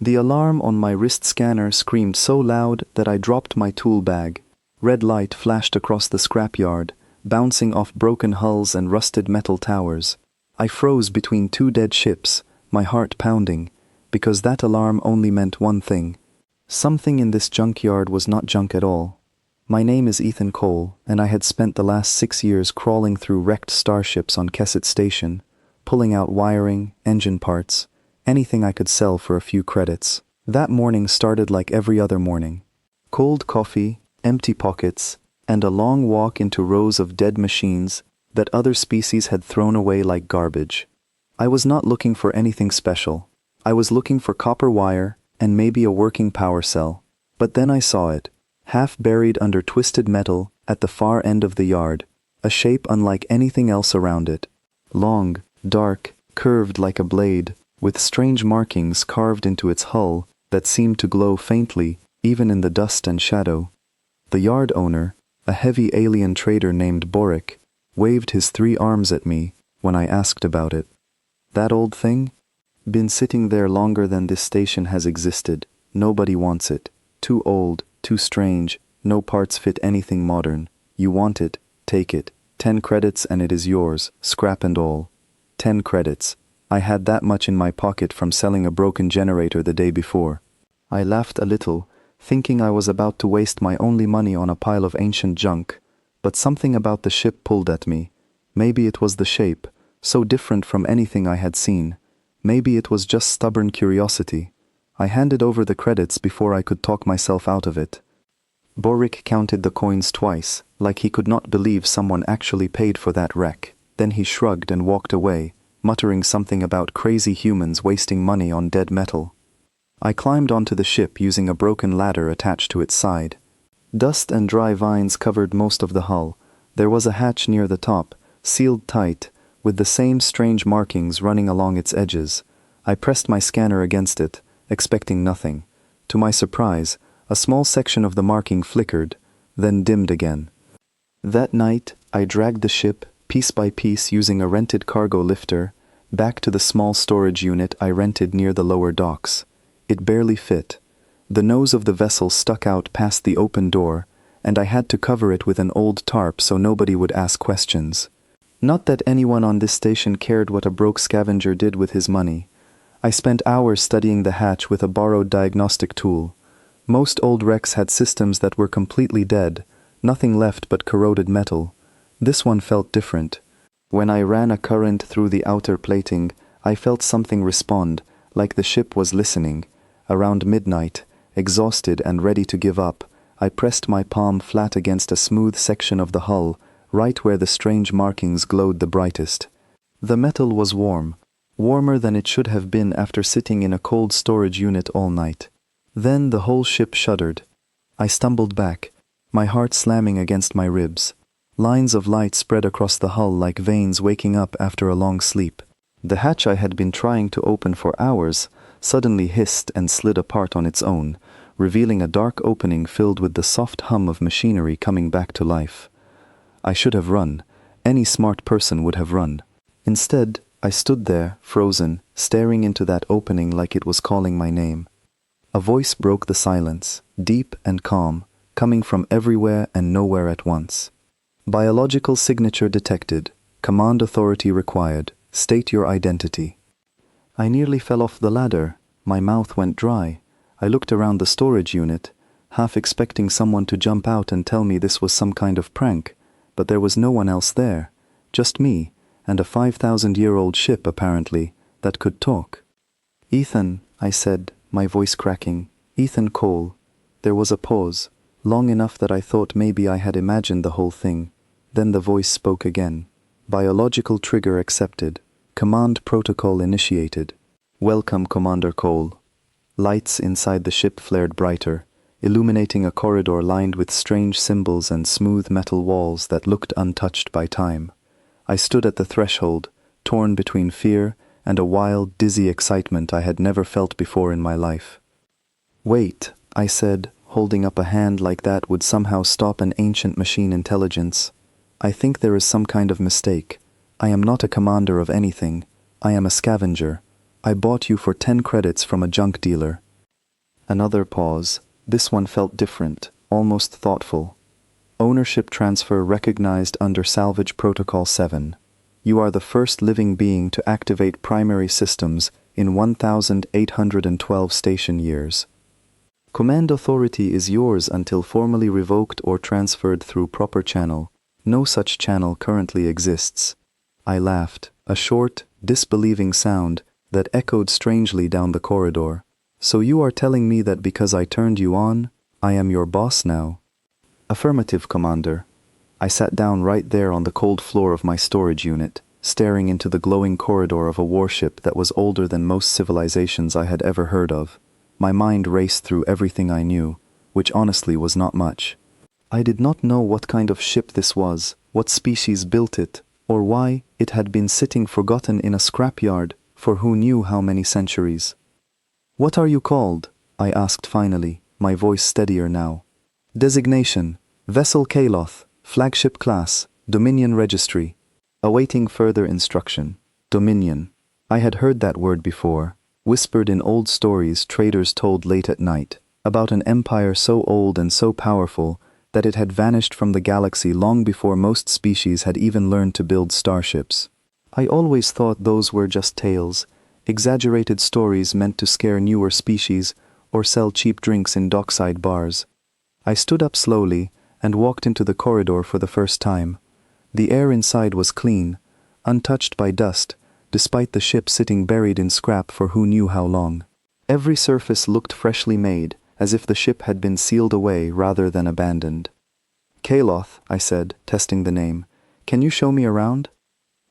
The alarm on my wrist scanner screamed so loud that I dropped my tool bag. Red light flashed across the scrapyard, bouncing off broken hulls and rusted metal towers. I froze between two dead ships, my heart pounding, because that alarm only meant one thing. Something in this junkyard was not junk at all. My name is Ethan Cole, and I had spent the last 6 years crawling through wrecked starships on Kesset Station, pulling out wiring, engine parts, anything I could sell for a few credits. That morning started like every other morning. Cold coffee, empty pockets, and a long walk into rows of dead machines that other species had thrown away like garbage. I was not looking for anything special. I was looking for copper wire and maybe a working power cell. But then I saw it, half buried under twisted metal at the far end of the yard, a shape unlike anything else around it. Long, dark, curved like a blade, with strange markings carved into its hull that seemed to glow faintly even in the dust and shadow. The yard owner, a heavy alien trader named Boric, waved his 3 arms at me when I asked about it. That old thing? Been sitting there longer than this station has existed. Nobody wants it. Too old, too strange, no parts fit anything modern. You want it, take it. 10 credits and it is yours, scrap and all. 10 credits. I had that much in my pocket from selling a broken generator the day before. I laughed a little, thinking I was about to waste my only money on a pile of ancient junk, but something about the ship pulled at me. Maybe it was the shape, so different from anything I had seen. Maybe it was just stubborn curiosity. I handed over the credits before I could talk myself out of it. Boric counted the coins twice, like he could not believe someone actually paid for that wreck. Then he shrugged and walked away, muttering something about crazy humans wasting money on dead metal. I climbed onto the ship using a broken ladder attached to its side. Dust and dry vines covered most of the hull. There was a hatch near the top, sealed tight, with the same strange markings running along its edges. I pressed my scanner against it, expecting nothing. To my surprise, a small section of the marking flickered, then dimmed again. That night, I dragged the ship, piece by piece using a rented cargo lifter, back to the small storage unit I rented near the lower docks. It barely fit. The nose of the vessel stuck out past the open door, and I had to cover it with an old tarp so nobody would ask questions. Not that anyone on this station cared what a broke scavenger did with his money. I spent hours studying the hatch with a borrowed diagnostic tool. Most old wrecks had systems that were completely dead, nothing left but corroded metal. This one felt different. When I ran a current through the outer plating, I felt something respond, like the ship was listening. Around midnight, exhausted and ready to give up, I pressed my palm flat against a smooth section of the hull, right where the strange markings glowed the brightest. The metal was warm, warmer than it should have been after sitting in a cold storage unit all night. Then the whole ship shuddered. I stumbled back, my heart slamming against my ribs. Lines of light spread across the hull like veins waking up after a long sleep. The hatch I had been trying to open for hours suddenly hissed and slid apart on its own, revealing a dark opening filled with the soft hum of machinery coming back to life. I should have run. Any smart person would have run. Instead, I stood there, frozen, staring into that opening like it was calling my name. A voice broke the silence, deep and calm, coming from everywhere and nowhere at once. Biological signature detected. Command authority required. State your identity. I nearly fell off the ladder. My mouth went dry. I looked around the storage unit, half expecting someone to jump out and tell me this was some kind of prank, but there was no one else there. Just me, and a 5,000-year-old ship, apparently, that could talk. "Ethan," I said, my voice cracking. "Ethan Cole." There was a pause, long enough that I thought maybe I had imagined the whole thing. Then the voice spoke again. "Biological trigger accepted. Command protocol initiated. Welcome, Commander Cole." Lights inside the ship flared brighter, illuminating a corridor lined with strange symbols and smooth metal walls that looked untouched by time. I stood at the threshold, torn between fear and a wild, dizzy excitement I had never felt before in my life. "Wait," I said, holding up a hand like that would somehow stop an ancient machine intelligence. "I think there is some kind of mistake. I am not a commander of anything. I am a scavenger. I bought you for 10 credits from a junk dealer. Another pause. This one felt different, almost thoughtful. Ownership transfer recognized under Salvage Protocol 7. You are the first living being to activate primary systems in 1,812 station years. Command authority is yours until formally revoked or transferred through proper channel. No such channel currently exists. I laughed, a short, disbelieving sound that echoed strangely down the corridor. So you are telling me that because I turned you on, I am your boss now? Affirmative, Commander. I sat down right there on the cold floor of my storage unit, staring into the glowing corridor of a warship that was older than most civilizations I had ever heard of. My mind raced through everything I knew, which honestly was not much. I did not know what kind of ship this was, what species built it, or why it had been sitting forgotten in a scrapyard for who knew how many centuries. "What are you called?" I asked finally, my voice steadier now. "Designation: Vessel Kaloth, Flagship Class, Dominion Registry." Awaiting further instruction. Dominion. I had heard that word before, whispered in old stories traders told late at night, about an empire so old and so powerful that it had vanished from the galaxy long before most species had even learned to build starships. I always thought those were just tales, exaggerated stories meant to scare newer species or sell cheap drinks in dockside bars. I stood up slowly and walked into the corridor for the first time. The air inside was clean, untouched by dust, despite the ship sitting buried in scrap for who knew how long. Every surface looked freshly made, as if the ship had been sealed away rather than abandoned. "Kaloth," I said, testing the name. "Can you show me around?"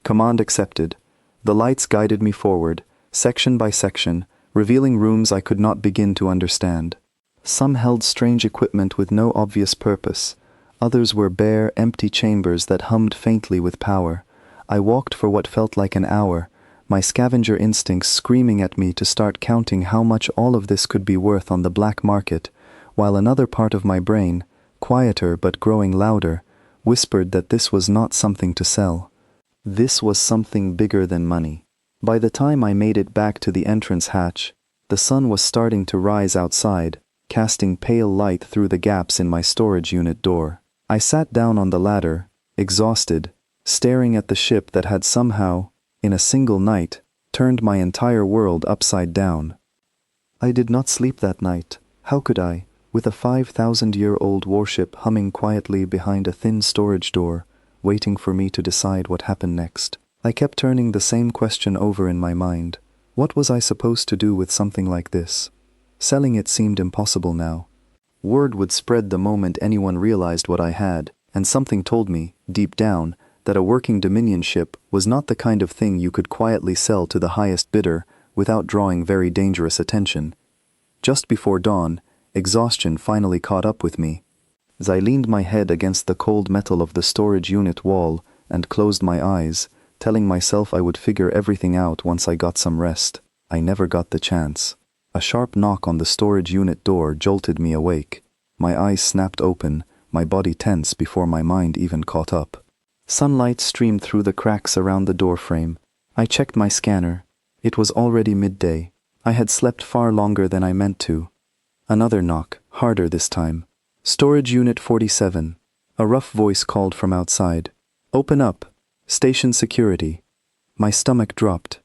Command accepted. The lights guided me forward, section by section, revealing rooms I could not begin to understand. Some held strange equipment with no obvious purpose. Others were bare, empty chambers that hummed faintly with power. I walked for what felt like an hour, my scavenger instincts screaming at me to start counting how much all of this could be worth on the black market, while another part of my brain, quieter but growing louder, whispered that this was not something to sell. This was something bigger than money. By the time I made it back to the entrance hatch, the sun was starting to rise outside, casting pale light through the gaps in my storage unit door. I sat down on the ladder, exhausted, staring at the ship that had somehow, in a single night, turned my entire world upside down. I did not sleep that night. How could I, with a 5,000-year-old warship humming quietly behind a thin storage door, waiting for me to decide what happened next? I kept turning the same question over in my mind. What was I supposed to do with something like this? Selling it seemed impossible now. Word would spread the moment anyone realized what I had, and something told me, deep down, that a working Dominion ship was not the kind of thing you could quietly sell to the highest bidder without drawing very dangerous attention. Just before dawn, exhaustion finally caught up with me. As I leaned my head against the cold metal of the storage unit wall and closed my eyes, telling myself I would figure everything out once I got some rest, I never got the chance. A sharp knock on the storage unit door jolted me awake. My eyes snapped open, my body tense before my mind even caught up. Sunlight streamed through the cracks around the doorframe. I checked my scanner. It was already midday. I had slept far longer than I meant to. Another knock, harder this time. "Storage Unit 47. A rough voice called from outside. "Open up. Station security." My stomach dropped.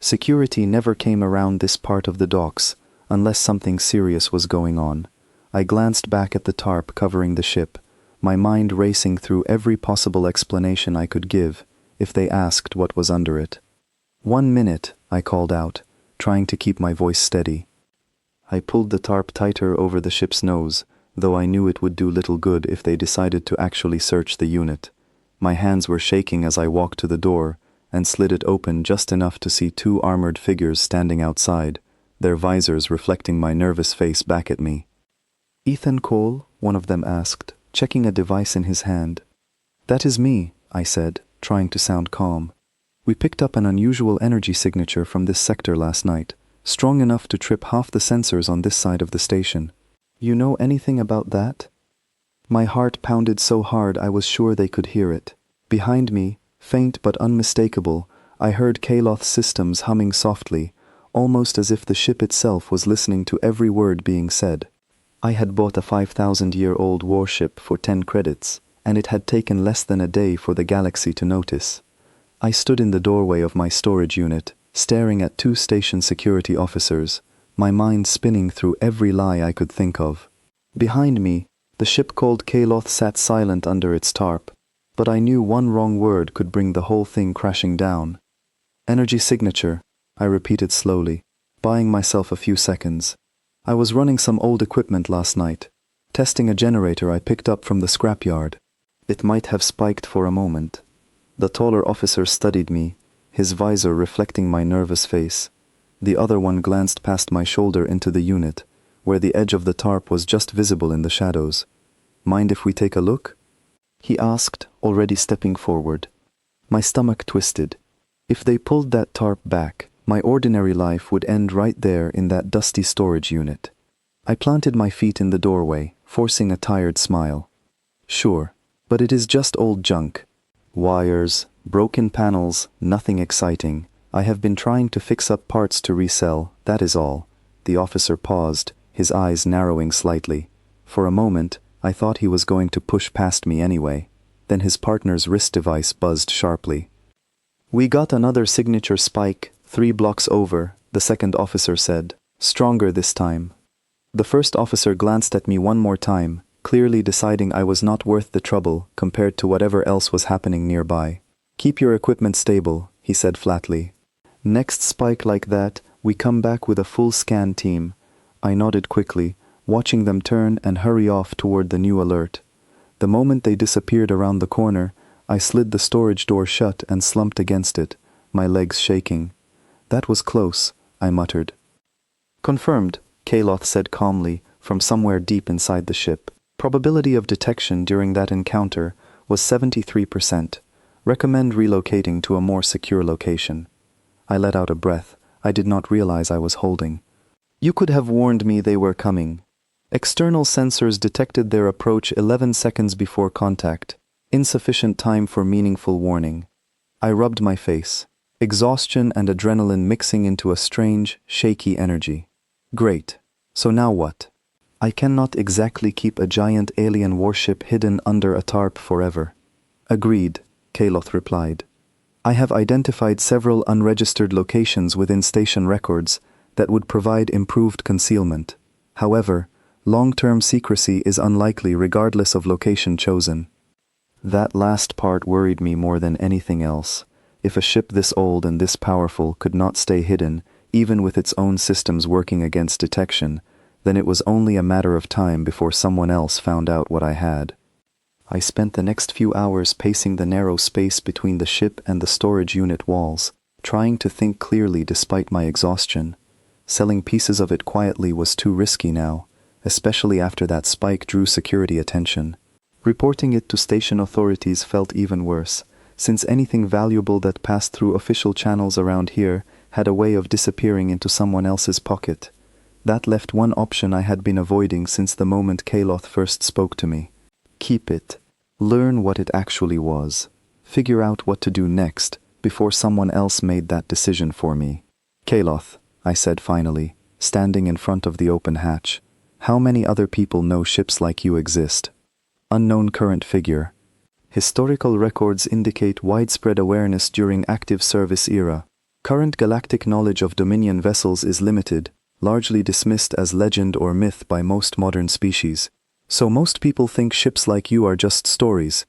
Security never came around this part of the docks, unless something serious was going on. I glanced back at the tarp covering the ship, my mind racing through every possible explanation I could give, if they asked what was under it. "1 minute," I called out, trying to keep my voice steady. I pulled the tarp tighter over the ship's nose, though I knew it would do little good if they decided to actually search the unit. My hands were shaking as I walked to the door, and slid it open just enough to see 2 armored figures standing outside, their visors reflecting my nervous face back at me. "Ethan Cole?" one of them asked, checking a device in his hand. "That is me," I said, trying to sound calm. "We picked up an unusual energy signature from this sector last night, strong enough to trip half the sensors on this side of the station. You know anything about that?" My heart pounded so hard I was sure they could hear it. Behind me, faint but unmistakable, I heard Kaloth's systems humming softly, almost as if the ship itself was listening to every word being said. I had bought a 5,000-year-old warship for 10 credits, and it had taken less than a day for the galaxy to notice. I stood in the doorway of my storage unit, staring at 2 station security officers, my mind spinning through every lie I could think of. Behind me, the ship called Kaloth sat silent under its tarp, but I knew one wrong word could bring the whole thing crashing down. Energy signature, I repeated slowly, buying myself a few seconds. I was running some old equipment last night, testing a generator I picked up from the scrapyard. It might have spiked for a moment. The taller officer studied me, his visor reflecting my nervous face. The other one glanced past my shoulder into the unit, where the edge of the tarp was just visible in the shadows. "Mind if we take a look?" he asked, already stepping forward. My stomach twisted. If they pulled that tarp back, my ordinary life would end right there in that dusty storage unit. I planted my feet in the doorway, forcing a tired smile. "Sure, but it is just old junk. Wires, broken panels, nothing exciting. I have been trying to fix up parts to resell, that is all." The officer paused, his eyes narrowing slightly. For a moment, I thought he was going to push past me anyway. Then his partner's wrist device buzzed sharply. "We got another signature spike, 3 blocks over," the second officer said. "Stronger this time." The first officer glanced at me one more time, clearly deciding I was not worth the trouble compared to whatever else was happening nearby. "Keep your equipment stable," he said flatly. "Next spike like that, we come back with a full scan team." I nodded quickly, watching them turn and hurry off toward the new alert. The moment they disappeared around the corner, I slid the storage door shut and slumped against it, my legs shaking. "That was close," I muttered. "Confirmed," Kaloth said calmly, from somewhere deep inside the ship. "Probability of detection during that encounter was 73%. Recommend relocating to a more secure location." I let out a breath I did not realize I was holding. "You could have warned me they were coming. External sensors detected their approach 11 seconds before contact. Insufficient time for meaningful warning." I rubbed my face, exhaustion and adrenaline mixing into a strange, shaky energy. "Great. So now what? I cannot exactly keep a giant alien warship hidden under a tarp forever." "Agreed," Kaloth replied. "I have identified several unregistered locations within station records that would provide improved concealment. However, long-term secrecy is unlikely regardless of location chosen." That last part worried me more than anything else. If a ship this old and this powerful could not stay hidden, even with its own systems working against detection, then it was only a matter of time before someone else found out what I had. I spent the next few hours pacing the narrow space between the ship and the storage unit walls, trying to think clearly despite my exhaustion. Selling pieces of it quietly was too risky now, especially after that spike drew security attention. Reporting it to station authorities felt even worse, since anything valuable that passed through official channels around here had a way of disappearing into someone else's pocket. That left one option I had been avoiding since the moment Kaloth first spoke to me. Keep it. Learn what it actually was. Figure out what to do next before someone else made that decision for me. "Kaloth," I said finally, standing in front of the open hatch. "How many other people know ships like you exist?" Unknown current figure. Historical records indicate widespread awareness during active service era. Current galactic knowledge of Dominion vessels is limited, largely dismissed as legend or myth by most modern species. So most people think ships like you are just stories.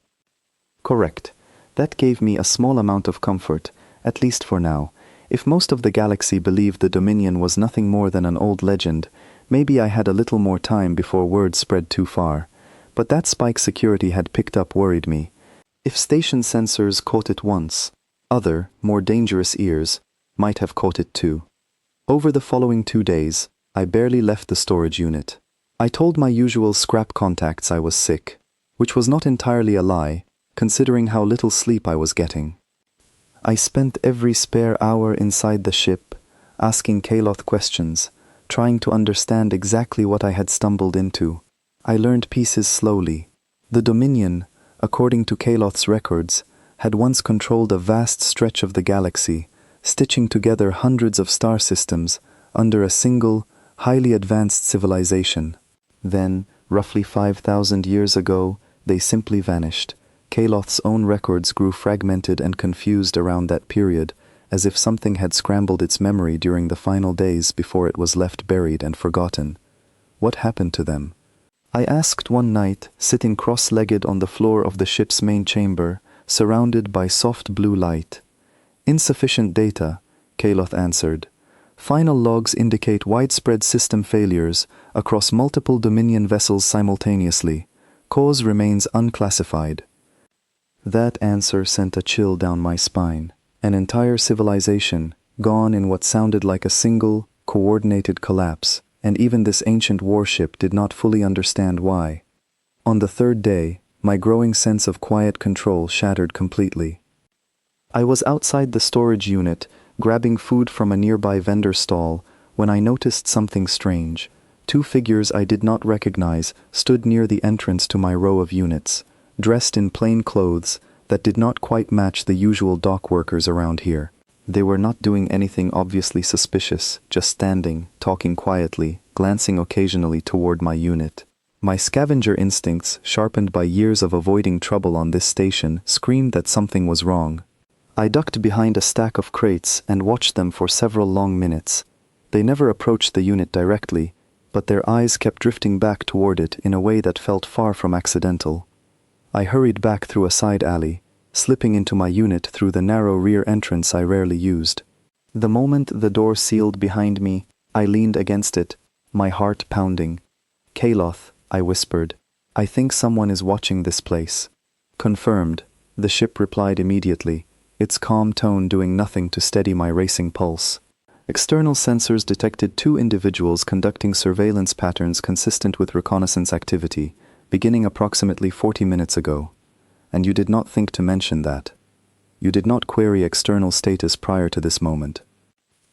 Correct. That gave me a small amount of comfort, at least for now. If most of the galaxy believed the Dominion was nothing more than an old legend, maybe I had a little more time before word spread too far. But that spike security had picked up worried me. If station sensors caught it once, other, more dangerous ears might have caught it too. Over the following 2 days, I barely left the storage unit. I told my usual scrap contacts I was sick, which was not entirely a lie, considering how little sleep I was getting. I spent every spare hour inside the ship, asking Kaloth questions, trying to understand exactly what I had stumbled into. I learned pieces slowly. The Dominion, according to Kaloth's records, had once controlled a vast stretch of the galaxy, stitching together hundreds of star systems under a single, highly advanced civilization. Then, roughly 5,000 years ago, they simply vanished. Kaloth's own records grew fragmented and confused around that period, as if something had scrambled its memory during the final days before it was left buried and forgotten. What happened to them? I asked one night, sitting cross-legged on the floor of the ship's main chamber, surrounded by soft blue light. Insufficient data, Kaloth answered. Final logs indicate widespread system failures across multiple Dominion vessels simultaneously. Cause remains unclassified. That answer sent a chill down my spine. An entire civilization, gone in what sounded like a single, coordinated collapse, and even this ancient warship did not fully understand why. On the third day, my growing sense of quiet control shattered completely. I was outside the storage unit, grabbing food from a nearby vendor stall, when I noticed something strange. Two figures I did not recognize stood near the entrance to my row of units, dressed in plain clothes that did not quite match the usual dock workers around here. They were not doing anything obviously suspicious, just standing, talking quietly, glancing occasionally toward my unit. My scavenger instincts, sharpened by years of avoiding trouble on this station, screamed that something was wrong. I ducked behind a stack of crates and watched them for several long minutes. They never approached the unit directly, but their eyes kept drifting back toward it in a way that felt far from accidental. I hurried back through a side alley, slipping into my unit through the narrow rear entrance I rarely used. The moment the door sealed behind me, I leaned against it, my heart pounding. "Kaloth," I whispered, "I think someone is watching this place." "Confirmed," the ship replied immediately, its calm tone doing nothing to steady my racing pulse. External sensors detected two individuals conducting surveillance patterns consistent with reconnaissance activity, beginning approximately 40 minutes ago. And you did not think to mention that. You did not query external status prior to this moment.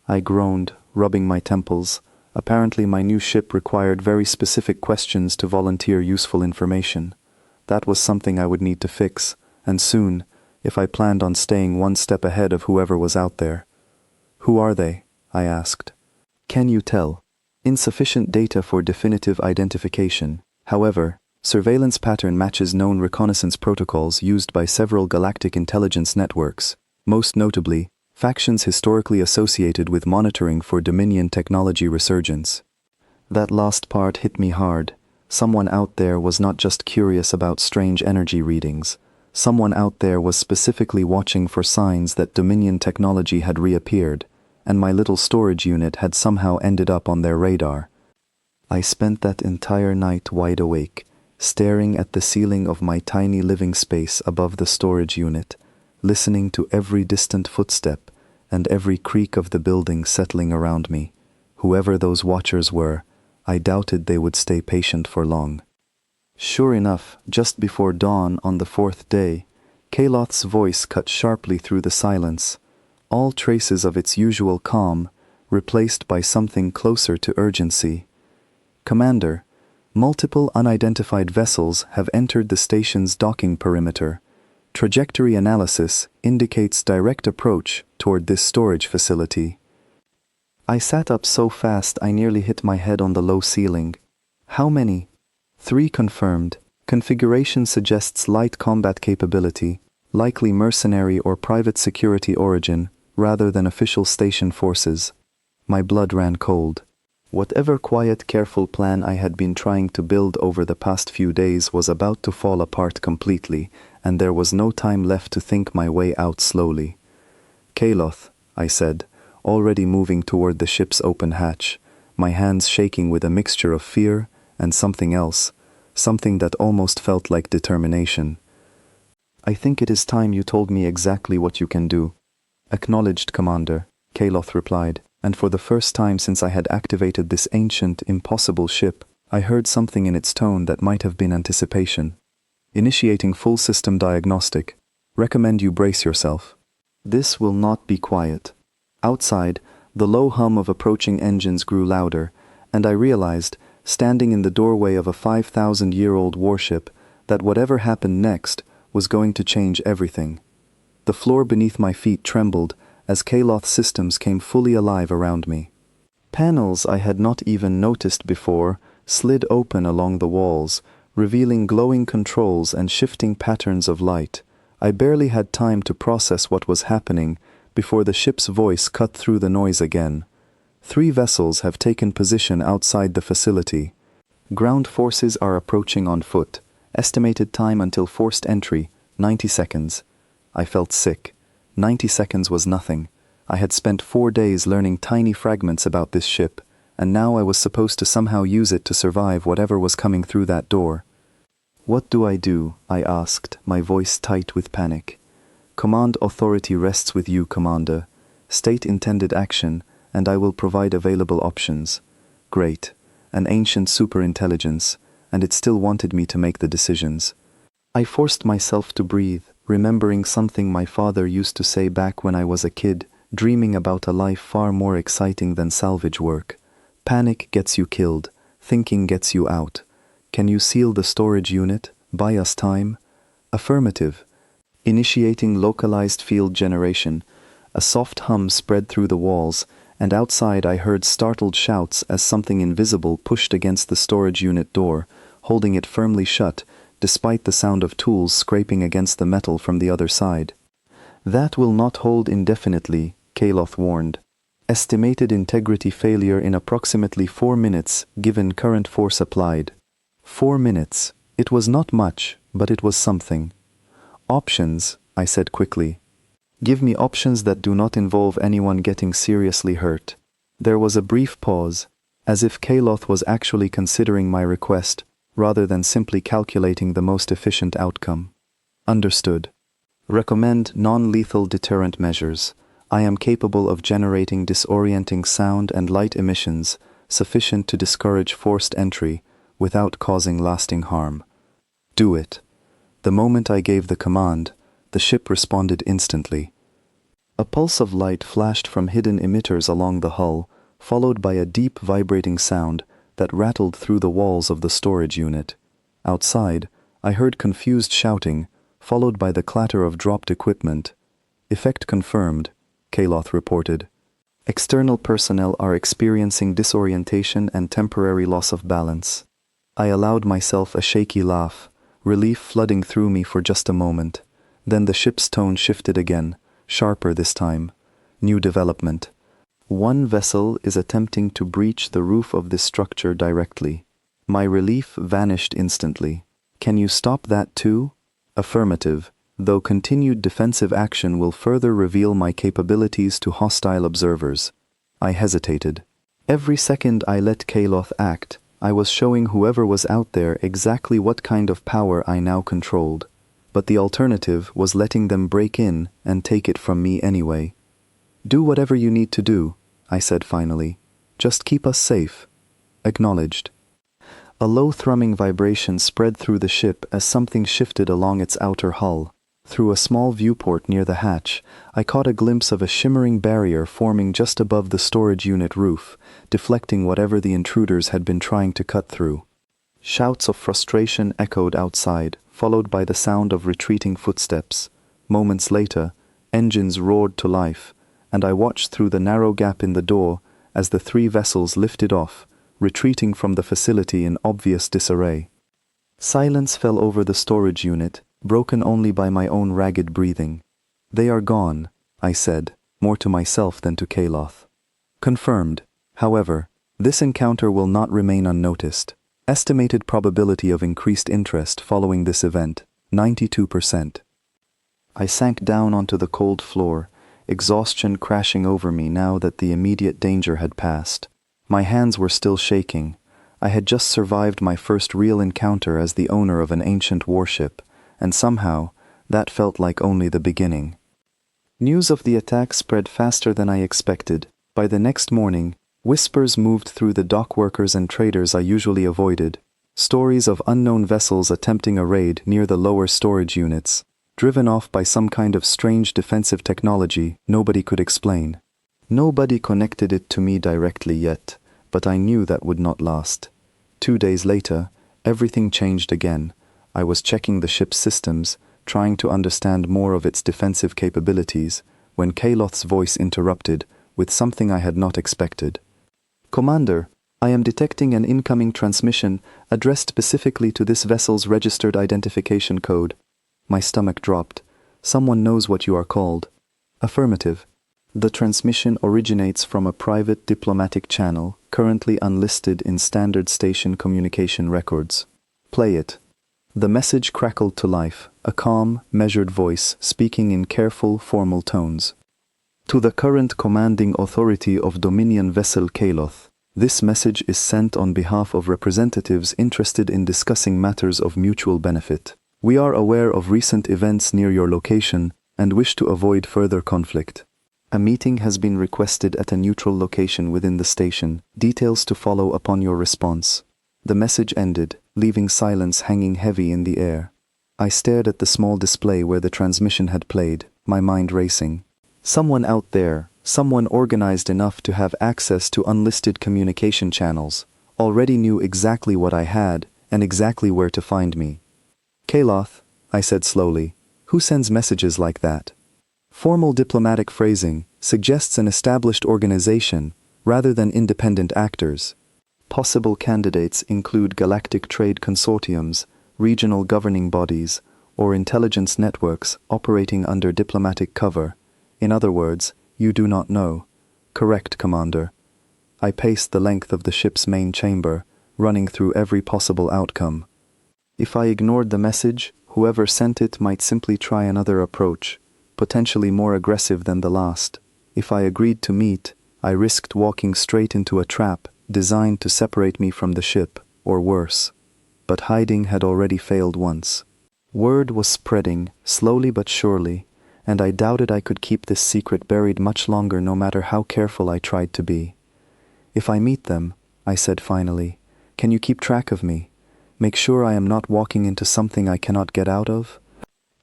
I groaned, rubbing my temples. Apparently my new ship required very specific questions to volunteer useful information. That was something I would need to fix, and soon, if I planned on staying one step ahead of whoever was out there. "Who are they?" I asked. "Can you tell?" "Insufficient data for definitive identification. However, surveillance pattern matches known reconnaissance protocols used by several galactic intelligence networks, most notably, factions historically associated with monitoring for Dominion technology resurgence." That last part hit me hard. Someone out there was not just curious about strange energy readings. Someone out there was specifically watching for signs that Dominion technology had reappeared, and my little storage unit had somehow ended up on their radar. I spent that entire night wide awake, staring at the ceiling of my tiny living space above the storage unit, listening to every distant footstep and every creak of the building settling around me. Whoever those watchers were, I doubted they would stay patient for long. Sure enough, just before dawn on the fourth day, Kaloth's voice cut sharply through the silence, all traces of its usual calm replaced by something closer to urgency. "Commander, multiple unidentified vessels have entered the station's docking perimeter. Trajectory analysis indicates direct approach toward this storage facility." I sat up so fast I nearly hit my head on the low ceiling. "How many?" "3 confirmed. Configuration suggests light combat capability, likely mercenary or private security origin, rather than official station forces." My blood ran cold. Whatever quiet, careful plan I had been trying to build over the past few days was about to fall apart completely, and there was no time left to think my way out slowly. "Kaloth," I said, already moving toward the ship's open hatch, my hands shaking with a mixture of fear and something else, something that almost felt like determination. "I think it is time you told me exactly what you can do." "Acknowledged, Commander," Kaloth replied, and for the first time since I had activated this ancient, impossible ship, I heard something in its tone that might have been anticipation. "Initiating full system diagnostic. Recommend you brace yourself." This will not be quiet. Outside, the low hum of approaching engines grew louder, and I realized, standing in the doorway of a 5,000-year-old warship, that whatever happened next was going to change everything. The floor beneath my feet trembled as Kaloth's systems came fully alive around me. Panels I had not even noticed before slid open along the walls, revealing glowing controls and shifting patterns of light. I barely had time to process what was happening before the ship's voice cut through the noise again. 3 vessels have taken position outside the facility. Ground forces are approaching on foot. Estimated time until forced entry, 90 seconds. I felt sick. 90 seconds was nothing. I had spent 4 days learning tiny fragments about this ship, and now I was supposed to somehow use it to survive whatever was coming through that door. "What do I do?" I asked, my voice tight with panic. "Command authority rests with you, Commander. State intended action, and I will provide available options." Great. An ancient superintelligence, and it still wanted me to make the decisions. I forced myself to breathe, remembering something my father used to say back when I was a kid, dreaming about a life far more exciting than salvage work. Panic gets you killed. Thinking gets you out. Can you seal the storage unit? Buy us time? Affirmative. Initiating localized field generation. A soft hum spread through the walls, and outside I heard startled shouts as something invisible pushed against the storage unit door, holding it firmly shut, despite the sound of tools scraping against the metal from the other side. "That will not hold indefinitely," Kaloth warned. "Estimated integrity failure in approximately 4 minutes, given current force applied." 4 minutes. It was not much, but it was something. "Options," I said quickly. "Give me options that do not involve anyone getting seriously hurt." There was a brief pause, as if Kaloth was actually considering my request, rather than simply calculating the most efficient outcome. "Understood. Recommend non-lethal deterrent measures. I am capable of generating disorienting sound and light emissions sufficient to discourage forced entry without causing lasting harm." "Do it." The moment I gave the command, the ship responded instantly. A pulse of light flashed from hidden emitters along the hull, followed by a deep vibrating sound that rattled through the walls of the storage unit. Outside, I heard confused shouting, followed by the clatter of dropped equipment. "Effect confirmed," Kaloth reported. "External personnel are experiencing disorientation and temporary loss of balance." I allowed myself a shaky laugh, relief flooding through me for just a moment. Then the ship's tone shifted again, sharper this time. New development. "1 vessel is attempting to breach the roof of this structure directly." My relief vanished instantly. "Can you stop that too?" Affirmative, though continued defensive action will further reveal my capabilities to hostile observers. I hesitated. Every second I let Kaloth act, I was showing whoever was out there exactly what kind of power I now controlled. But the alternative was letting them break in and take it from me anyway. "Do whatever you need to do," I said finally. "Just keep us safe." Acknowledged. A low thrumming vibration spread through the ship as something shifted along its outer hull. Through a small viewport near the hatch, I caught a glimpse of a shimmering barrier forming just above the storage unit roof, deflecting whatever the intruders had been trying to cut through. Shouts of frustration echoed outside, followed by the sound of retreating footsteps. Moments later, engines roared to life, and I watched through the narrow gap in the door as the 3 vessels lifted off, retreating from the facility in obvious disarray. Silence fell over the storage unit, broken only by my own ragged breathing. "They are gone," I said, more to myself than to Kaloth. Confirmed. However, this encounter will not remain unnoticed. Estimated probability of increased interest following this event, 92%. I sank down onto the cold floor, exhaustion crashing over me now that the immediate danger had passed. My hands were still shaking. I had just survived my first real encounter as the owner of an ancient warship, and somehow, that felt like only the beginning. News of the attack spread faster than I expected. By the next morning, whispers moved through the dockworkers and traders I usually avoided. Stories of unknown vessels attempting a raid near the lower storage units, driven off by some kind of strange defensive technology nobody could explain. Nobody connected it to me directly yet, but I knew that would not last. 2 days later, everything changed again. I was checking the ship's systems, trying to understand more of its defensive capabilities, when Kaloth's voice interrupted, with something I had not expected. "Commander, I am detecting an incoming transmission addressed specifically to this vessel's registered identification code." My stomach dropped. "Someone knows what you are called." "Affirmative. The transmission originates from a private diplomatic channel currently unlisted in standard station communication records." "Play it." The message crackled to life, a calm, measured voice speaking in careful, formal tones. "To the current commanding authority of Dominion vessel Kaloth, this message is sent on behalf of representatives interested in discussing matters of mutual benefit. We are aware of recent events near your location and wish to avoid further conflict. A meeting has been requested at a neutral location within the station. Details to follow upon your response." The message ended, leaving silence hanging heavy in the air. I stared at the small display where the transmission had played, my mind racing. Someone out there, someone organized enough to have access to unlisted communication channels, already knew exactly what I had and exactly where to find me. "Kaloth," I said slowly, "who sends messages like that?" Formal diplomatic phrasing suggests an established organization rather than independent actors. Possible candidates include galactic trade consortiums, regional governing bodies, or intelligence networks operating under diplomatic cover. In other words, you do not know. "Correct, Commander." I paced the length of the ship's main chamber, running through every possible outcome. If I ignored the message, whoever sent it might simply try another approach, potentially more aggressive than the last. If I agreed to meet, I risked walking straight into a trap designed to separate me from the ship, or worse. But hiding had already failed once. Word was spreading, slowly but surely, and I doubted I could keep this secret buried much longer no matter how careful I tried to be. "If I meet them," I said finally, "can you keep track of me? Make sure I am not walking into something I cannot get out of?"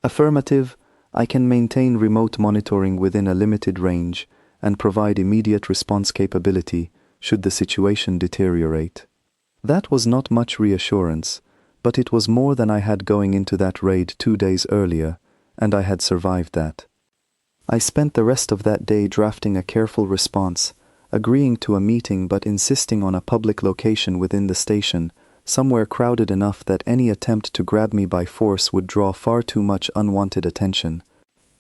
"Affirmative. I can maintain remote monitoring within a limited range and provide immediate response capability should the situation deteriorate." That was not much reassurance, but it was more than I had going into that raid 2 days earlier, and I had survived that. I spent the rest of that day drafting a careful response, agreeing to a meeting but insisting on a public location within the station, somewhere crowded enough that any attempt to grab me by force would draw far too much unwanted attention.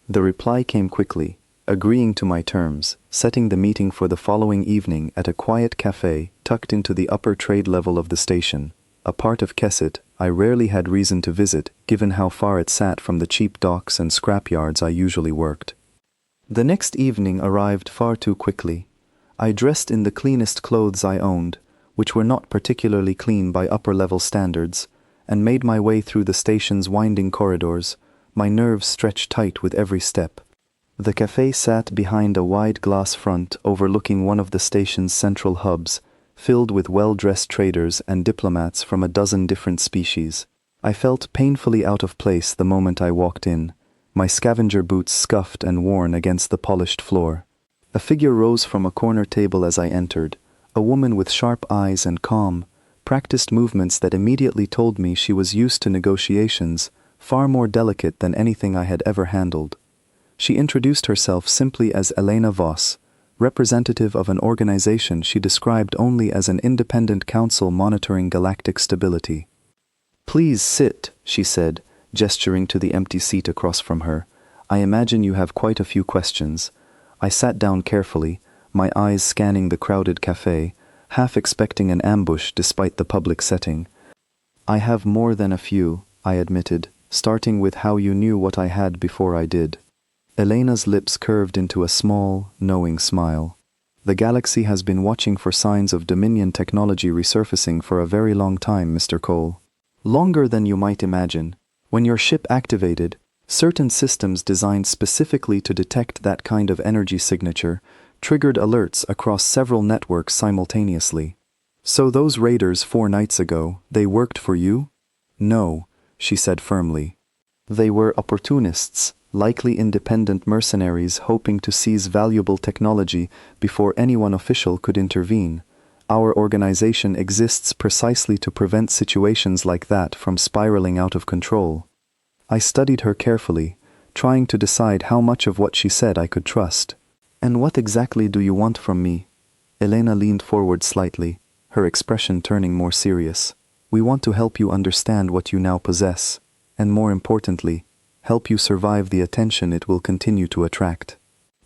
The reply came quickly, agreeing to my terms, setting the meeting for the following evening at a quiet cafe tucked into the upper trade level of the station, a part of Kesset I rarely had reason to visit given how far it sat from the cheap docks and scrapyards I usually worked. The next evening arrived far too quickly. I dressed in the cleanest clothes I owned, which were not particularly clean by upper-level standards, and made my way through the station's winding corridors, my nerves stretched tight with every step. The cafe sat behind a wide glass front overlooking one of the station's central hubs, filled with well-dressed traders and diplomats from a dozen different species. I felt painfully out of place the moment I walked in, my scavenger boots scuffed and worn against the polished floor. A figure rose from a corner table as I entered, a woman with sharp eyes and calm, practiced movements that immediately told me she was used to negotiations, far more delicate than anything I had ever handled. She introduced herself simply as Elena Voss, representative of an organization she described only as an independent council monitoring galactic stability. "Please sit," she said, gesturing to the empty seat across from her. "I imagine you have quite a few questions." I sat down carefully, my eyes scanning the crowded cafe, half expecting an ambush despite the public setting. "I have more than a few," I admitted, starting with how you knew what I had before I did. Elena's lips curved into a small, knowing smile. "The galaxy has been watching for signs of Dominion technology resurfacing for a very long time, Mr. Cole. Longer than you might imagine. When your ship activated, certain systems designed specifically to detect that kind of energy signature triggered alerts across several networks simultaneously. So those raiders 4 nights ago, they worked for you?" "No," she said firmly. "They were opportunists, likely independent mercenaries hoping to seize valuable technology before anyone official could intervene. Our organization exists precisely to prevent situations like that from spiraling out of control." I studied her carefully, trying to decide how much of what she said I could trust. "And what exactly do you want from me?" Elena leaned forward slightly, her expression turning more serious. "We want to help you understand what you now possess, and more importantly, help you survive the attention it will continue to attract.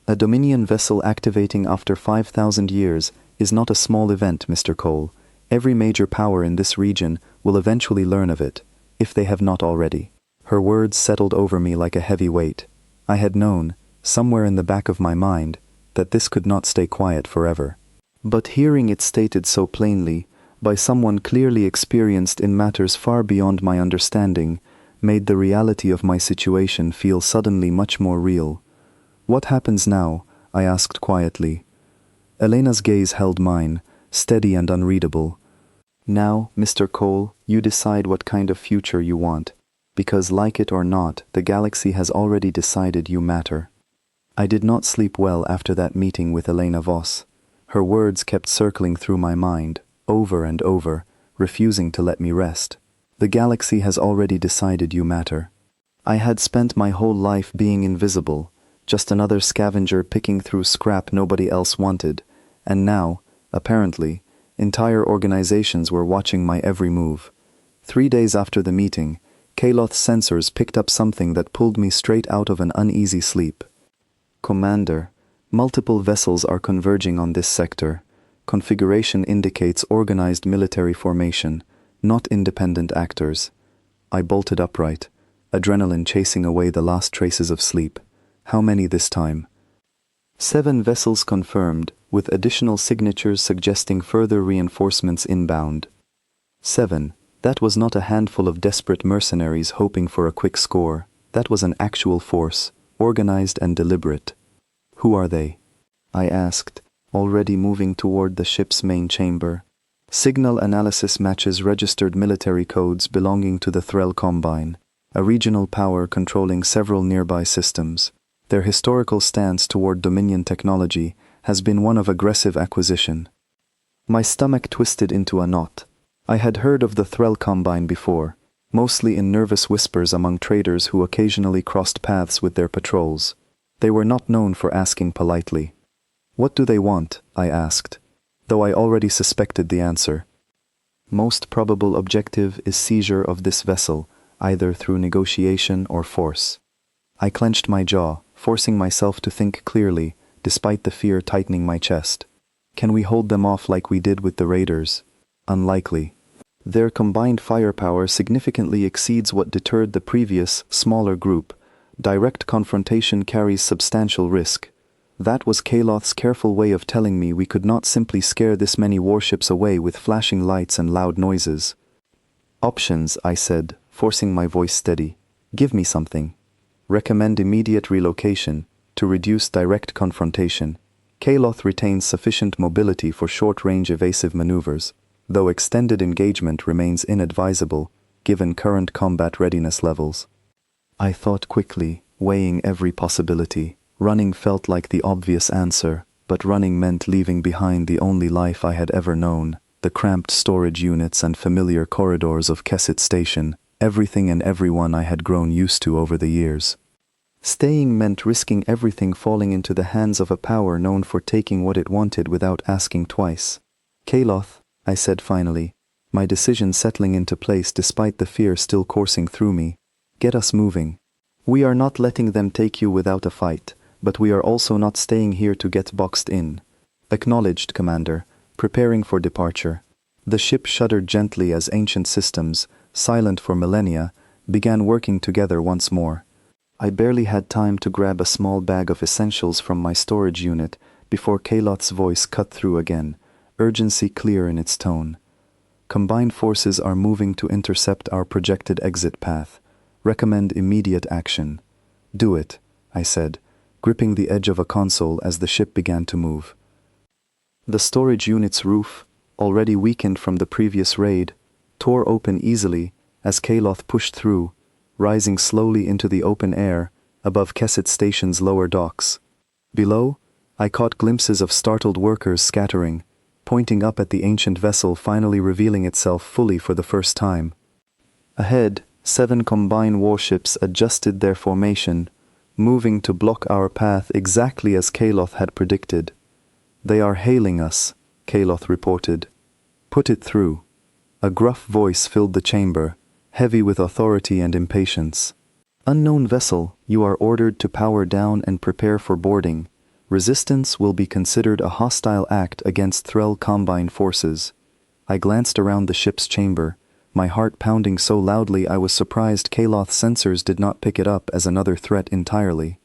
A Dominion vessel activating after 5,000 years is not a small event, Mr. Cole. Every major power in this region will eventually learn of it, if they have not already." Her words settled over me like a heavy weight. I had known, somewhere in the back of my mind, that this could not stay quiet forever. But hearing it stated so plainly, by someone clearly experienced in matters far beyond my understanding, made the reality of my situation feel suddenly much more real. "What happens now?" I asked quietly. Elena's gaze held mine, steady and unreadable. "Now, Mr. Cole, you decide what kind of future you want, because like it or not, the galaxy has already decided you matter." I did not sleep well after that meeting with Elena Voss. Her words kept circling through my mind, over and over, refusing to let me rest. The galaxy has already decided you matter. I had spent my whole life being invisible, just another scavenger picking through scrap nobody else wanted, and now, apparently, entire organizations were watching my every move. 3 days after the meeting, Kaloth's sensors picked up something that pulled me straight out of an uneasy sleep. "Commander, multiple vessels are converging on this sector. Configuration indicates organized military formation, not independent actors." I bolted upright, adrenaline chasing away the last traces of sleep. How many this time? 7 vessels confirmed, with additional signatures suggesting further reinforcements inbound. 7. That was not a handful of desperate mercenaries hoping for a quick score. That was an actual force, organized and deliberate. "Who are they?" I asked, already moving toward the ship's main chamber. Signal analysis matches registered military codes belonging to the Threll Combine, a regional power controlling several nearby systems. Their historical stance toward Dominion technology has been one of aggressive acquisition. My stomach twisted into a knot. I had heard of the Threll Combine before, mostly in nervous whispers among traders who occasionally crossed paths with their patrols. They were not known for asking politely. "What do they want?" I asked, though I already suspected the answer. "Most probable objective is seizure of this vessel, either through negotiation or force." I clenched my jaw, forcing myself to think clearly, despite the fear tightening my chest. "Can we hold them off like we did with the raiders?" "Unlikely. Their combined firepower significantly exceeds what deterred the previous, smaller group. Direct confrontation carries substantial risk." That was Kaloth's careful way of telling me we could not simply scare this many warships away with flashing lights and loud noises. "Options," I said, forcing my voice steady. "Give me something." "Recommend immediate relocation, to reduce direct confrontation. Kaloth retains sufficient mobility for short-range evasive maneuvers, though extended engagement remains inadvisable, given current combat readiness levels." I thought quickly, weighing every possibility. Running felt like the obvious answer, but running meant leaving behind the only life I had ever known, the cramped storage units and familiar corridors of Kesset Station, everything and everyone I had grown used to over the years. Staying meant risking everything falling into the hands of a power known for taking what it wanted without asking twice. "Kaloth," I said finally, my decision settling into place despite the fear still coursing through me. "Get us moving. We are not letting them take you without a fight, but we are also not staying here to get boxed in." "Acknowledged, Commander. Preparing for departure." The ship shuddered gently as ancient systems, silent for millennia, began working together once more. I barely had time to grab a small bag of essentials from my storage unit before Kaloth's voice cut through again, urgency clear in its tone. "Combined forces are moving to intercept our projected exit path. Recommend immediate action." "Do it," I said, gripping the edge of a console as the ship began to move. The storage unit's roof, already weakened from the previous raid, tore open easily as Kaloth pushed through, rising slowly into the open air above Kesset Station's lower docks. Below, I caught glimpses of startled workers scattering, pointing up at the ancient vessel finally revealing itself fully for the first time. Ahead, 7 combined warships adjusted their formation, moving to block our path exactly as Kaloth had predicted. "They are hailing us," Kaloth reported. "Put it through." A gruff voice filled the chamber, heavy with authority and impatience. "Unknown vessel, you are ordered to power down and prepare for boarding. Resistance will be considered a hostile act against Threll Combine forces." I glanced around the ship's chamber, my heart pounding so loudly I was surprised Kaloth's sensors did not pick it up as another threat entirely.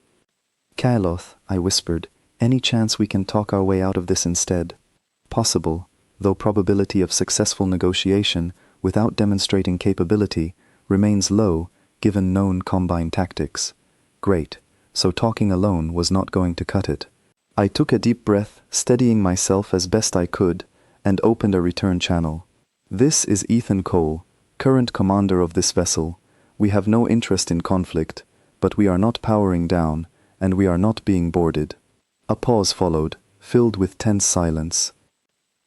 "Kaloth," I whispered, "any chance we can talk our way out of this instead?" "Possible, though probability of successful negotiation, without demonstrating capability, remains low given known Combine tactics." Great, so talking alone was not going to cut it. I took a deep breath, steadying myself as best I could, and opened a return channel. "This is Ethan Cole, current commander of this vessel. We have no interest in conflict, but we are not powering down, and we are not being boarded." A pause followed, filled with tense silence.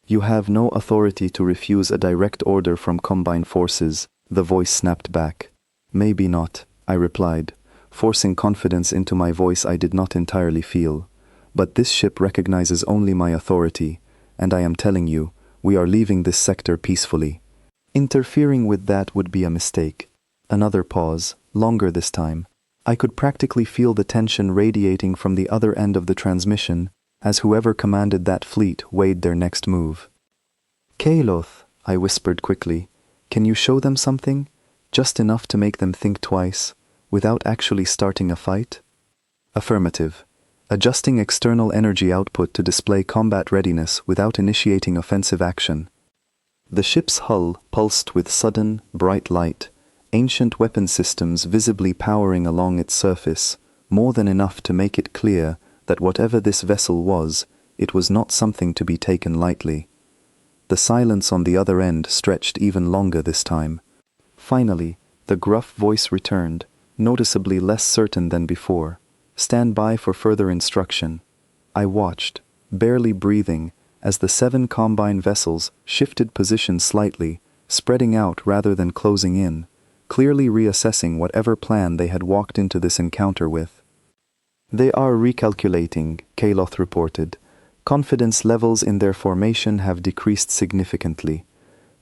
"You have no authority to refuse a direct order from Combine forces," the voice snapped back. "Maybe not," I replied, forcing confidence into my voice I did not entirely feel. "But this ship recognizes only my authority, and I am telling you, we are leaving this sector peacefully. Interfering with that would be a mistake." Another pause, longer this time. I could practically feel the tension radiating from the other end of the transmission as whoever commanded that fleet weighed their next move. "Kaloth," I whispered quickly, "can you show them something? Just enough to make them think twice, without actually starting a fight?" Affirmative. Adjusting external energy output to display combat readiness without initiating offensive action. The ship's hull pulsed with sudden, bright light, ancient weapon systems visibly powering along its surface, more than enough to make it clear that whatever this vessel was, it was not something to be taken lightly. The silence on the other end stretched even longer this time. Finally, the gruff voice returned, noticeably less certain than before. "Stand by for further instruction." I watched, barely breathing, as the 7 Combine vessels shifted position slightly, spreading out rather than closing in, clearly reassessing whatever plan they had walked into this encounter with. "They are recalculating," Kaloth reported. "Confidence levels in their formation have decreased significantly."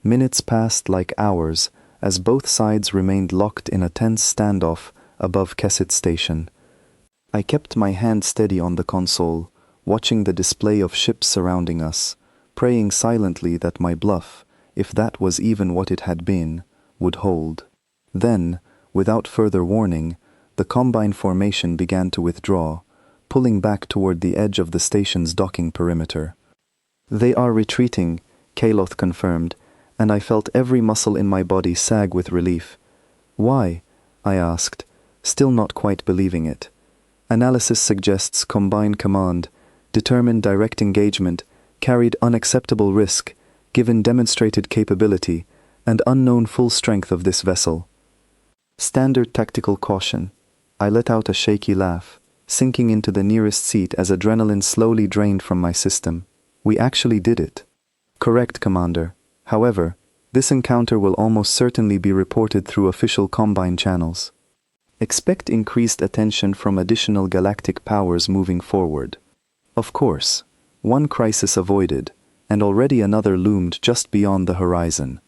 Minutes passed like hours as both sides remained locked in a tense standoff above Kesset Station. I kept my hand steady on the console, watching the display of ships surrounding us, praying silently that my bluff, if that was even what it had been, would hold. Then, without further warning, the Combine formation began to withdraw, pulling back toward the edge of the station's docking perimeter. "They are retreating," Kaloth confirmed, and I felt every muscle in my body sag with relief. "Why?" I asked, still not quite believing it. "Analysis suggests Combine command, determined direct engagement, carried unacceptable risk, given demonstrated capability, and unknown full strength of this vessel. Standard tactical caution." I let out a shaky laugh, sinking into the nearest seat as adrenaline slowly drained from my system. "We actually did it." "Correct, Commander. However, this encounter will almost certainly be reported through official Combine channels. Expect increased attention from additional galactic powers moving forward." Of course, one crisis avoided, and already another loomed just beyond the horizon.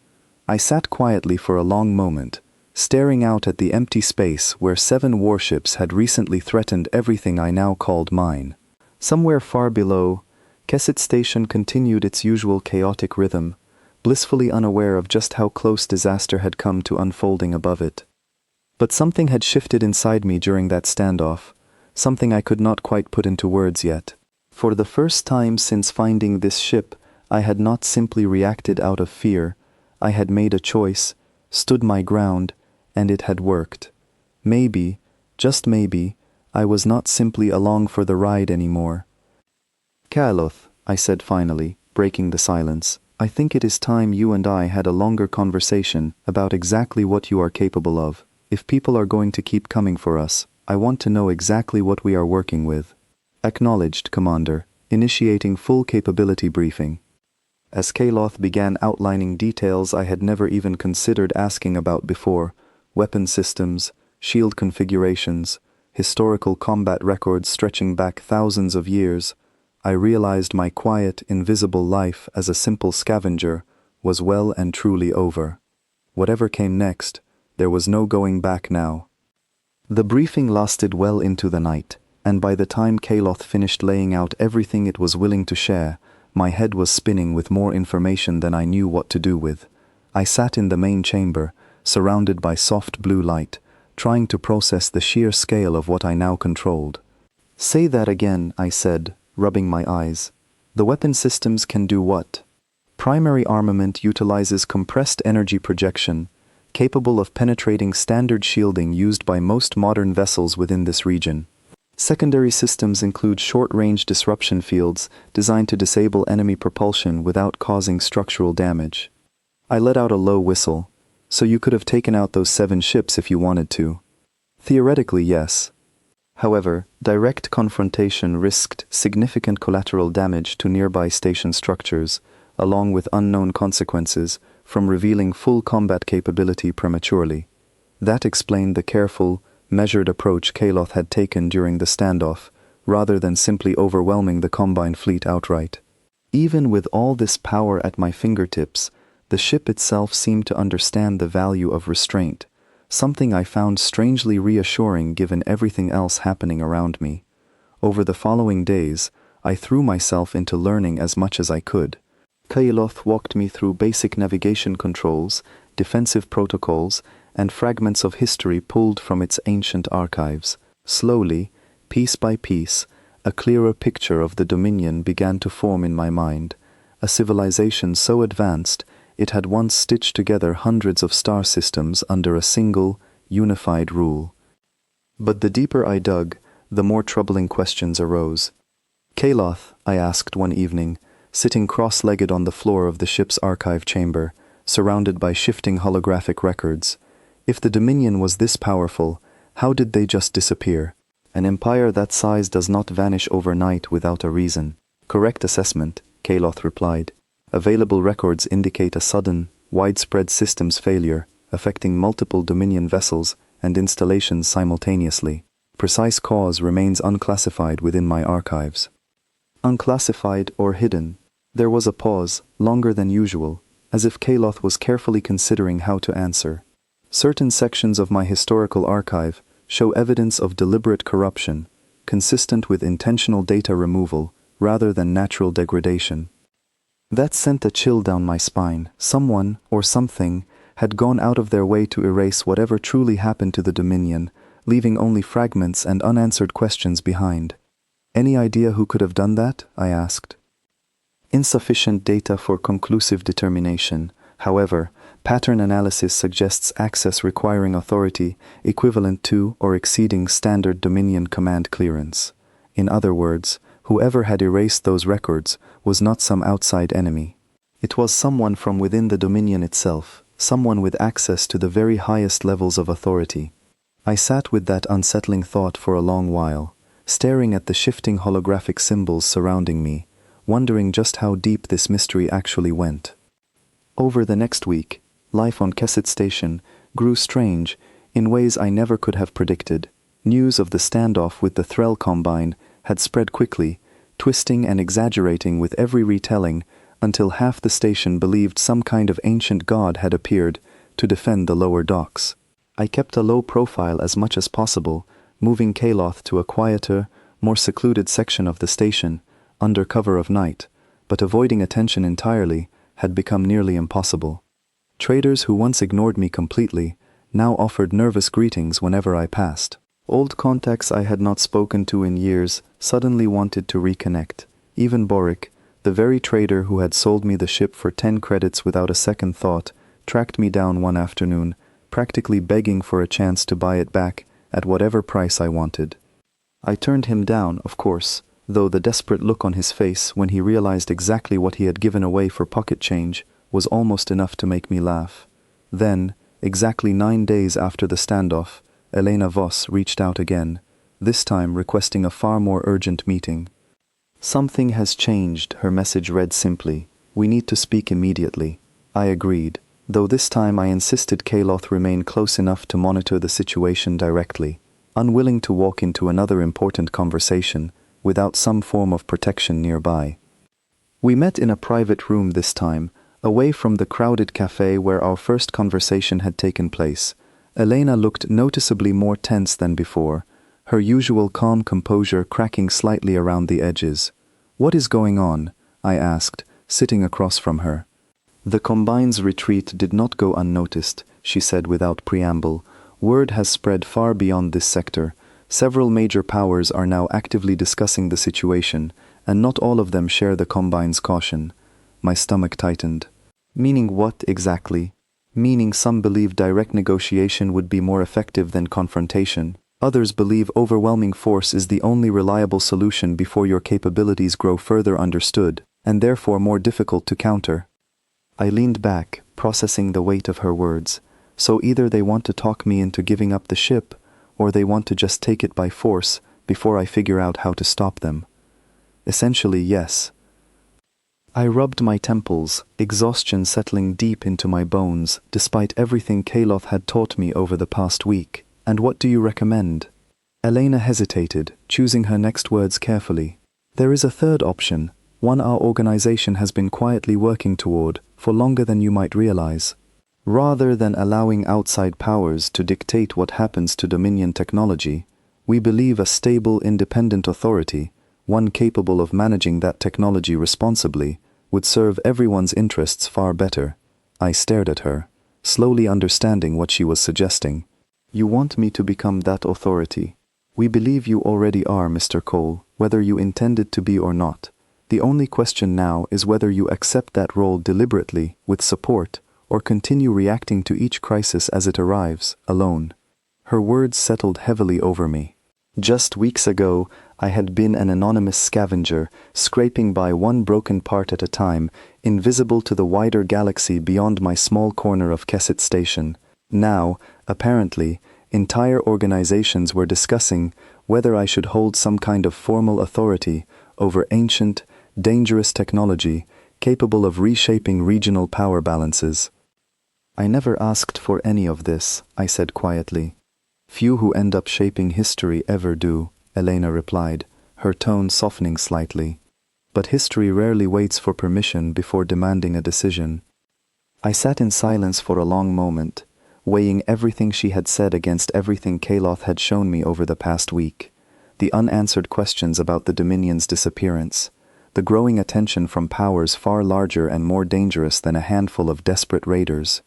I sat quietly for a long moment, staring out at the empty space where 7 warships had recently threatened everything I now called mine. Somewhere far below, Kesset Station continued its usual chaotic rhythm, blissfully unaware of just how close disaster had come to unfolding above it. But something had shifted inside me during that standoff, something I could not quite put into words yet. For the first time since finding this ship, I had not simply reacted out of fear. I had made a choice, stood my ground, and it had worked. Maybe, just maybe, I was not simply along for the ride anymore. "Kaloth," I said finally, breaking the silence, "I think it is time you and I had a longer conversation about exactly what you are capable of. If people are going to keep coming for us, I want to know exactly what we are working with." "Acknowledged, Commander. Initiating full capability briefing." As Kaloth began outlining details I had never even considered asking about before, weapon systems, shield configurations, historical combat records stretching back thousands of years, I realized my quiet, invisible life as a simple scavenger was well and truly over. Whatever came next, there was no going back now. The briefing lasted well into the night, and by the time Kaloth finished laying out everything it was willing to share, my head was spinning with more information than I knew what to do with. I sat in the main chamber, surrounded by soft blue light, trying to process the sheer scale of what I now controlled. "Say that again," I said, rubbing my eyes. "The weapon systems can do what?" "Primary armament utilizes compressed energy projection, capable of penetrating standard shielding used by most modern vessels within this region. Secondary systems include short-range disruption fields designed to disable enemy propulsion without causing structural damage." I let out a low whistle. "So you could have taken out those 7 ships if you wanted to?" "Theoretically, yes. However, direct confrontation risked significant collateral damage to nearby station structures, along with unknown consequences from revealing full combat capability prematurely. That explained the careful, measured approach Kaloth had taken during the standoff, rather than simply overwhelming the Combine fleet outright. Even with all this power at my fingertips, the ship itself seemed to understand the value of restraint, something I found strangely reassuring given everything else happening around me. Over the following days, I threw myself into learning as much as I could. Kaloth walked me through basic navigation controls, defensive protocols, and fragments of history pulled from its ancient archives. Slowly, piece by piece, a clearer picture of the Dominion began to form in my mind, a civilization so advanced it had once stitched together hundreds of star systems under a single, unified rule. But the deeper I dug, the more troubling questions arose. "Kaloth," I asked one evening, sitting cross-legged on the floor of the ship's archive chamber, surrounded by shifting holographic records, "if the Dominion was this powerful, how did they just disappear? An empire that size does not vanish overnight without a reason." "Correct assessment," Kaloth replied. "Available records indicate a sudden, widespread systems failure, affecting multiple Dominion vessels and installations simultaneously. Precise cause remains unclassified within my archives." Unclassified or hidden. There was a pause, longer than usual, as if Kaloth was carefully considering how to answer. "Certain sections of my historical archive show evidence of deliberate corruption, consistent with intentional data removal rather than natural degradation." That sent a chill down my spine. Someone, or something, had gone out of their way to erase whatever truly happened to the Dominion, leaving only fragments and unanswered questions behind. "Any idea who could have done that?" I asked. "Insufficient data for conclusive determination. However, pattern analysis suggests access requiring authority equivalent to or exceeding standard Dominion command clearance. In other words, whoever had erased those records was not some outside enemy. It was someone from within the Dominion itself, someone with access to the very highest levels of authority." I sat with that unsettling thought for a long while, staring at the shifting holographic symbols surrounding me, wondering just how deep this mystery actually went. Over the next week, life on Kesset Station grew strange in ways I never could have predicted. News of the standoff with the Threll Combine had spread quickly, twisting and exaggerating with every retelling until half the station believed some kind of ancient god had appeared to defend the lower docks. I kept a low profile as much as possible, moving Kaloth to a quieter, more secluded section of the station, under cover of night, but avoiding attention entirely had become nearly impossible. Traders who once ignored me completely now offered nervous greetings whenever I passed. Old contacts I had not spoken to in years suddenly wanted to reconnect. Even Boric, the very trader who had sold me the ship for 10 credits without a second thought, tracked me down one afternoon, practically begging for a chance to buy it back at whatever price I wanted. I turned him down, of course, though the desperate look on his face when he realized exactly what he had given away for pocket change was almost enough to make me laugh. Then, exactly 9 days after the standoff, Elena Voss reached out again, this time requesting a far more urgent meeting. "Something has changed," her message read simply. "We need to speak immediately." I agreed, though this time I insisted Kaloth remain close enough to monitor the situation directly. unwilling to walk into another important conversation without some form of protection nearby. We met in a private room this time, away from the crowded cafe where our first conversation had taken place. Elena looked noticeably more tense than before, her usual calm composure cracking slightly around the edges. "What is going on?" I asked, sitting across from her. "The Combine's retreat did not go unnoticed," she said without preamble. "Word has spread far beyond this sector. Several major powers are now actively discussing the situation, and not all of them share the Combine's caution." My stomach tightened. "Meaning what exactly?" "Meaning some believe direct negotiation would be more effective than confrontation. Others believe overwhelming force is the only reliable solution before your capabilities grow further understood, and therefore more difficult to counter." I leaned back, processing the weight of her words. So either they want to talk me into giving up the ship, or they want to just take it by force before I figure out how to stop them. Essentially, yes. I rubbed my temples, exhaustion settling deep into my bones, despite everything Kaloth had taught me over the past week. "And what do you recommend?" Elena hesitated, choosing her next words carefully. "There is a third option, one our organization has been quietly working toward for longer than you might realize. Rather than allowing outside powers to dictate what happens to Dominion technology, we believe a stable, independent authority, one capable of managing that technology responsibly, would serve everyone's interests far better." I stared at her, slowly understanding what she was suggesting. "You want me to become that authority? We believe you already are, Mr. Cole, whether you intended to be or not. The only question now is whether you accept that role deliberately, with support, or continue reacting to each crisis as it arrives, alone." Her words settled heavily over me. Just weeks ago, I had been an anonymous scavenger, scraping by one broken part at a time, invisible to the wider galaxy beyond my small corner of Kesset Station. Now, apparently, entire organizations were discussing whether I should hold some kind of formal authority over ancient, dangerous technology capable of reshaping regional power balances. "I never asked for any of this," I said quietly. "Few who end up shaping history ever do," Elena replied, her tone softening slightly. "But history rarely waits for permission before demanding a decision." I sat in silence for a long moment, weighing everything she had said against everything Kaloth had shown me over the past week. The unanswered questions about the Dominion's disappearance, the growing attention from powers far larger and more dangerous than a handful of desperate raiders,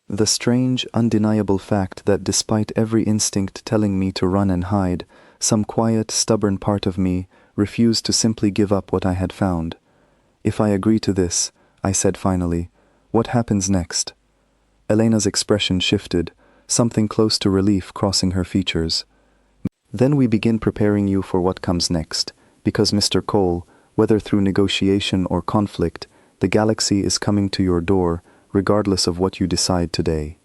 the strange, undeniable fact that despite every instinct telling me to run and hide, some quiet, stubborn part of me refused to simply give up what I had found. "If I agree to this," I said finally, "what happens next?" Elena's expression shifted, something close to relief crossing her features. "Then we begin preparing you for what comes next, because Mr. Cole, whether through negotiation or conflict, the galaxy is coming to your door, regardless of what you decide today."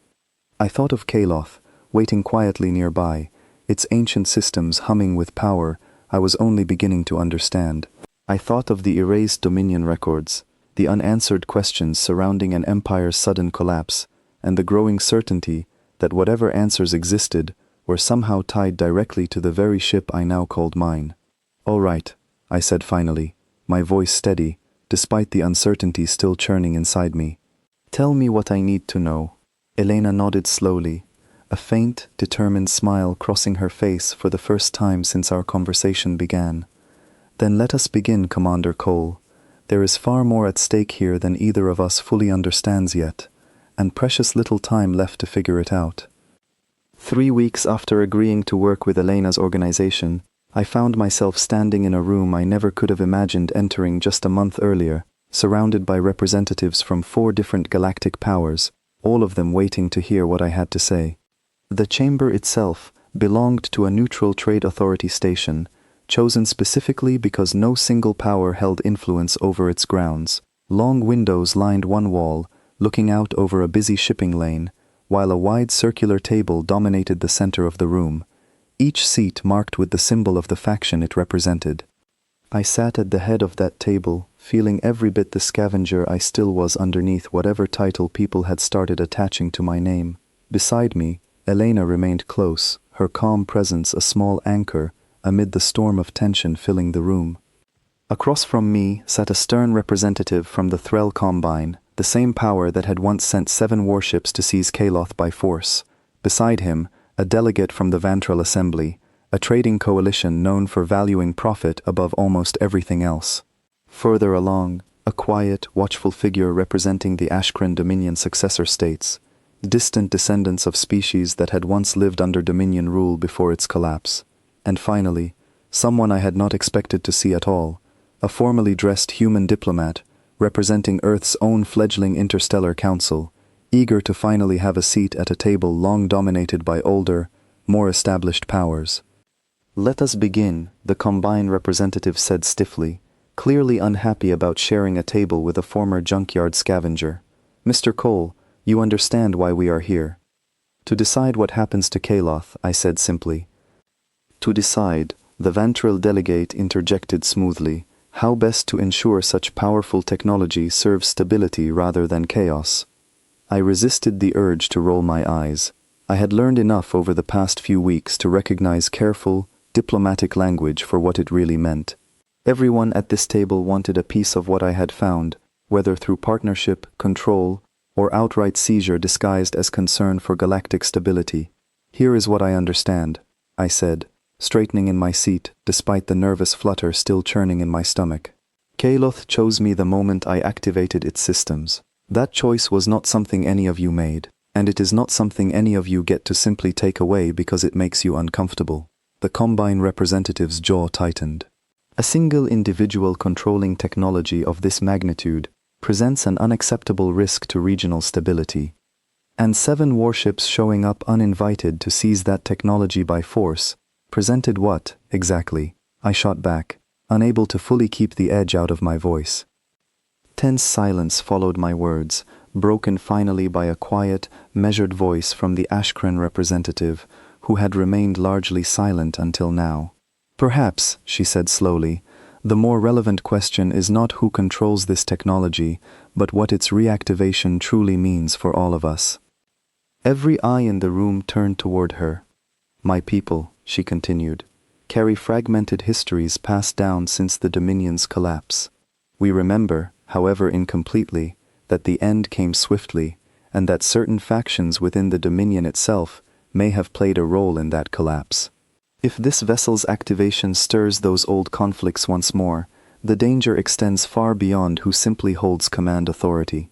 I thought of Kaloth, waiting quietly nearby, its ancient systems humming with power I was only beginning to understand. I thought of the erased Dominion records, the unanswered questions surrounding an empire's sudden collapse, and the growing certainty that whatever answers existed were somehow tied directly to the very ship I now called mine. "All right," I said finally, my voice steady, despite the uncertainty still churning inside me. "Tell me what I need to know." Elena nodded slowly, a faint, determined smile crossing her face for the first time since our conversation began. "Then let us begin, Commander Cole. There is far more at stake here than either of us fully understands yet, and precious little time left to figure it out." 3 weeks after agreeing to work with Elena's organization, I found myself standing in a room I never could have imagined entering just a month earlier, surrounded by representatives from 4 different galactic powers, all of them waiting to hear what I had to say. The chamber itself belonged to a neutral trade authority station, chosen specifically because no single power held influence over its grounds. Long windows lined one wall, looking out over a busy shipping lane, while a wide circular table dominated the center of the room, each seat marked with the symbol of the faction it represented. I sat at the head of that table, feeling every bit the scavenger I still was underneath whatever title people had started attaching to my name. Beside me, Elena remained close, her calm presence a small anchor amid the storm of tension filling the room. Across from me sat a stern representative from the Threll Combine, the same power that had once sent 7 warships to seize Kaloth by force. Beside him, a delegate from the Vantrell Assembly, a trading coalition known for valuing profit above almost everything else. Further along, a quiet, watchful figure representing the Ashkran Dominion successor states, distant descendants of species that had once lived under Dominion rule before its collapse. And finally, someone I had not expected to see at all, a formally dressed human diplomat representing Earth's own fledgling interstellar council, eager to finally have a seat at a table long dominated by older, more established powers. "Let us begin," the Combine representative said stiffly, clearly unhappy about sharing a table with a former junkyard scavenger. "Mr. Cole, you understand why we are here." "To decide what happens to Kaloth," I said simply. "To decide," the Vantrell delegate interjected smoothly, "how best to ensure such powerful technology serves stability rather than chaos." I resisted the urge to roll my eyes. I had learned enough over the past few weeks to recognize careful, diplomatic language for what it really meant. Everyone at this table wanted a piece of what I had found, whether through partnership, control, or outright seizure disguised as concern for galactic stability. "Here is what I understand," I said, straightening in my seat despite the nervous flutter still churning in my stomach. "Kaloth chose me the moment I activated its systems. That choice was not something any of you made, and it is not something any of you get to simply take away because it makes you uncomfortable." The Combine representative's jaw tightened. A single individual controlling technology of this magnitude presents an unacceptable risk to regional stability. And 7 warships showing up uninvited to seize that technology by force presented what, exactly? I shot back, unable to fully keep the edge out of my voice. Tense silence followed my words, broken finally by a quiet, measured voice from the Ashkran representative, who had remained largely silent until now. "Perhaps," she said slowly, "the more relevant question is not who controls this technology, but what its reactivation truly means for all of us." Every eye in the room turned toward her. "My people," she continued, "carry fragmented histories passed down since the Dominion's collapse. We remember, however incompletely, that the end came swiftly, and that certain factions within the Dominion itself may have played a role in that collapse. If this vessel's activation stirs those old conflicts once more, the danger extends far beyond who simply holds command authority."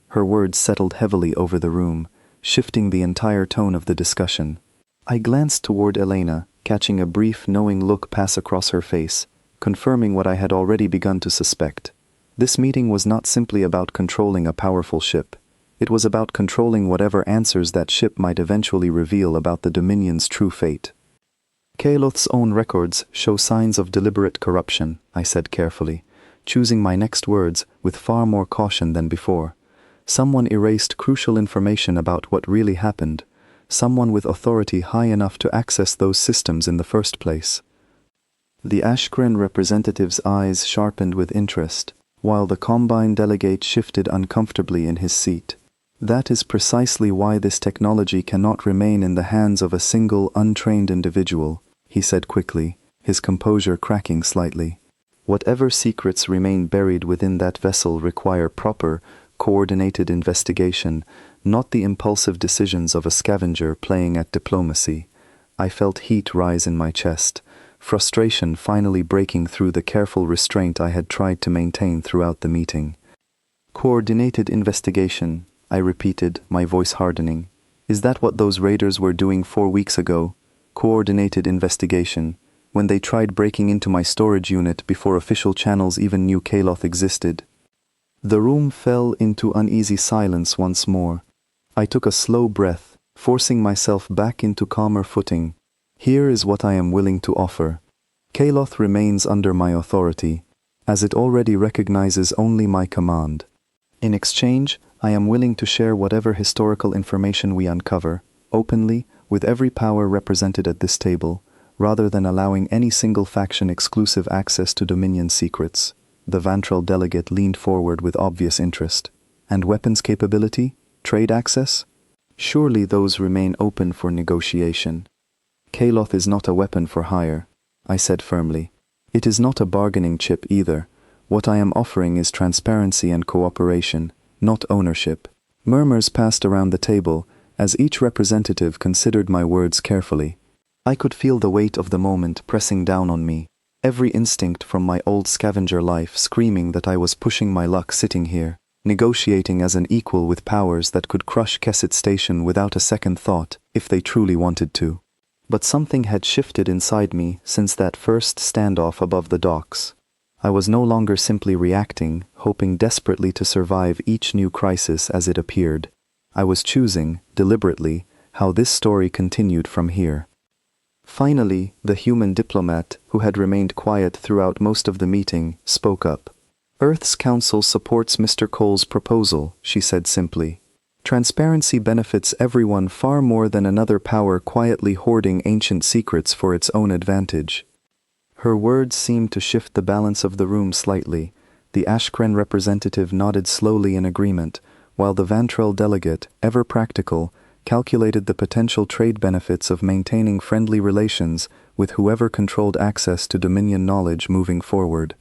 Her words settled heavily over the room, shifting the entire tone of the discussion. I glanced toward Elena, catching a brief, knowing look pass across her face, confirming what I had already begun to suspect. This meeting was not simply about controlling a powerful ship. It was about controlling whatever answers that ship might eventually reveal about the Dominion's true fate. "Kaloth's own records show signs of deliberate corruption," I said carefully, choosing my next words with far more caution than before. "Someone erased crucial information about what really happened. Someone with authority high enough to access those systems in the first place." The Ashkran representative's eyes sharpened with interest, while the Combine delegate shifted uncomfortably in his seat. "That is precisely why this technology cannot remain in the hands of a single untrained individual," he said quickly, his composure cracking slightly. "Whatever secrets remain buried within that vessel require proper, coordinated investigation, not the impulsive decisions of a scavenger playing at diplomacy." I felt heat rise in my chest, frustration finally breaking through the careful restraint I had tried to maintain throughout the meeting. "Coordinated investigation," I repeated, my voice hardening. "Is that what those raiders were doing 4 weeks ago? Coordinated investigation, when they tried breaking into my storage unit before official channels even knew Kaloth existed?" The room fell into uneasy silence once more. I took a slow breath, forcing myself back into calmer footing. "Here is what I am willing to offer. Kaloth remains under my authority, as it already recognizes only my command. In exchange, I am willing to share whatever historical information we uncover, openly, with every power represented at this table, rather than allowing any single faction exclusive access to Dominion secrets." The Vantrell delegate leaned forward with obvious interest. "And weapons capability? Trade access? Surely those remain open for negotiation." Kaloth is not a weapon for hire, I said firmly. It is not a bargaining chip either. What I am offering is transparency and cooperation, not ownership. Murmurs passed around the table as each representative considered my words carefully. I could feel the weight of the moment pressing down on me, every instinct from my old scavenger life screaming that I was pushing my luck sitting here, negotiating as an equal with powers that could crush Kesset Station without a second thought if they truly wanted to. But something had shifted inside me since that first standoff above the docks. I was no longer simply reacting, hoping desperately to survive each new crisis as it appeared. I was choosing, deliberately, how this story continued from here. Finally, the human diplomat, who had remained quiet throughout most of the meeting, spoke up. Earth's Council supports Mr. Cole's proposal, she said simply. Transparency benefits everyone far more than another power quietly hoarding ancient secrets for its own advantage. Her words seemed to shift the balance of the room slightly. The Ashkren representative nodded slowly in agreement, while the Vantrell delegate, ever practical, calculated the potential trade benefits of maintaining friendly relations with whoever controlled access to Dominion knowledge moving forward.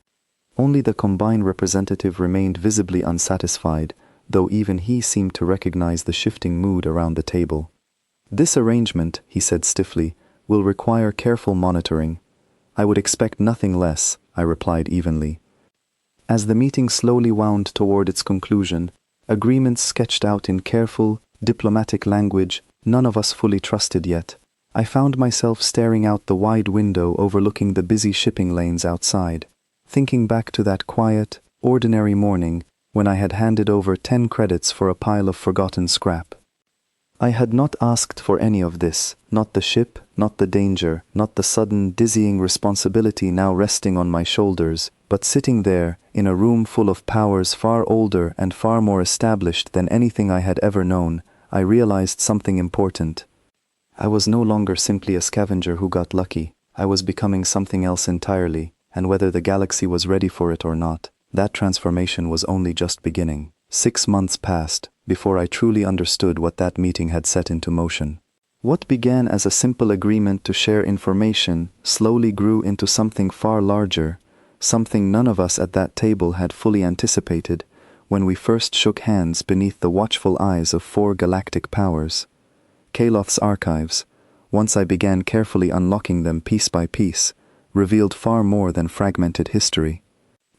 Only the combined representative remained visibly unsatisfied, though even he seemed to recognize the shifting mood around the table. This arrangement, he said stiffly, will require careful monitoring. I would expect nothing less, I replied evenly. As the meeting slowly wound toward its conclusion, agreements sketched out in careful, diplomatic language none of us fully trusted yet, I found myself staring out the wide window overlooking the busy shipping lanes outside, thinking back to that quiet, ordinary morning when I had handed over 10 credits for a pile of forgotten scrap. I had not asked for any of this, not the ship, not the danger, not the sudden, dizzying responsibility now resting on my shoulders, but sitting there, in a room full of powers far older and far more established than anything I had ever known, I realized something important. I was no longer simply a scavenger who got lucky. I was becoming something else entirely, and whether the galaxy was ready for it or not, that transformation was only just beginning. 6 months passed before I truly understood what that meeting had set into motion. What began as a simple agreement to share information slowly grew into something far larger, something none of us at that table had fully anticipated when we first shook hands beneath the watchful eyes of 4 galactic powers. Kaloth's archives, once I began carefully unlocking them piece by piece, revealed far more than fragmented history.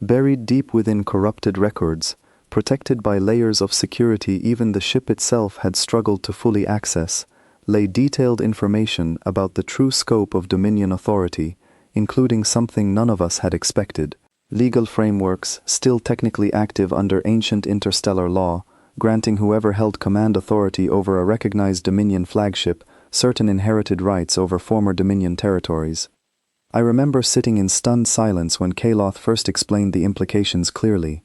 Buried deep within corrupted records, protected by layers of security even the ship itself had struggled to fully access, lay detailed information about the true scope of Dominion authority, including something none of us had expected: legal frameworks still technically active under ancient interstellar law, granting whoever held command authority over a recognized Dominion flagship certain inherited rights over former Dominion territories. I remember sitting in stunned silence when Kaloth first explained the implications clearly.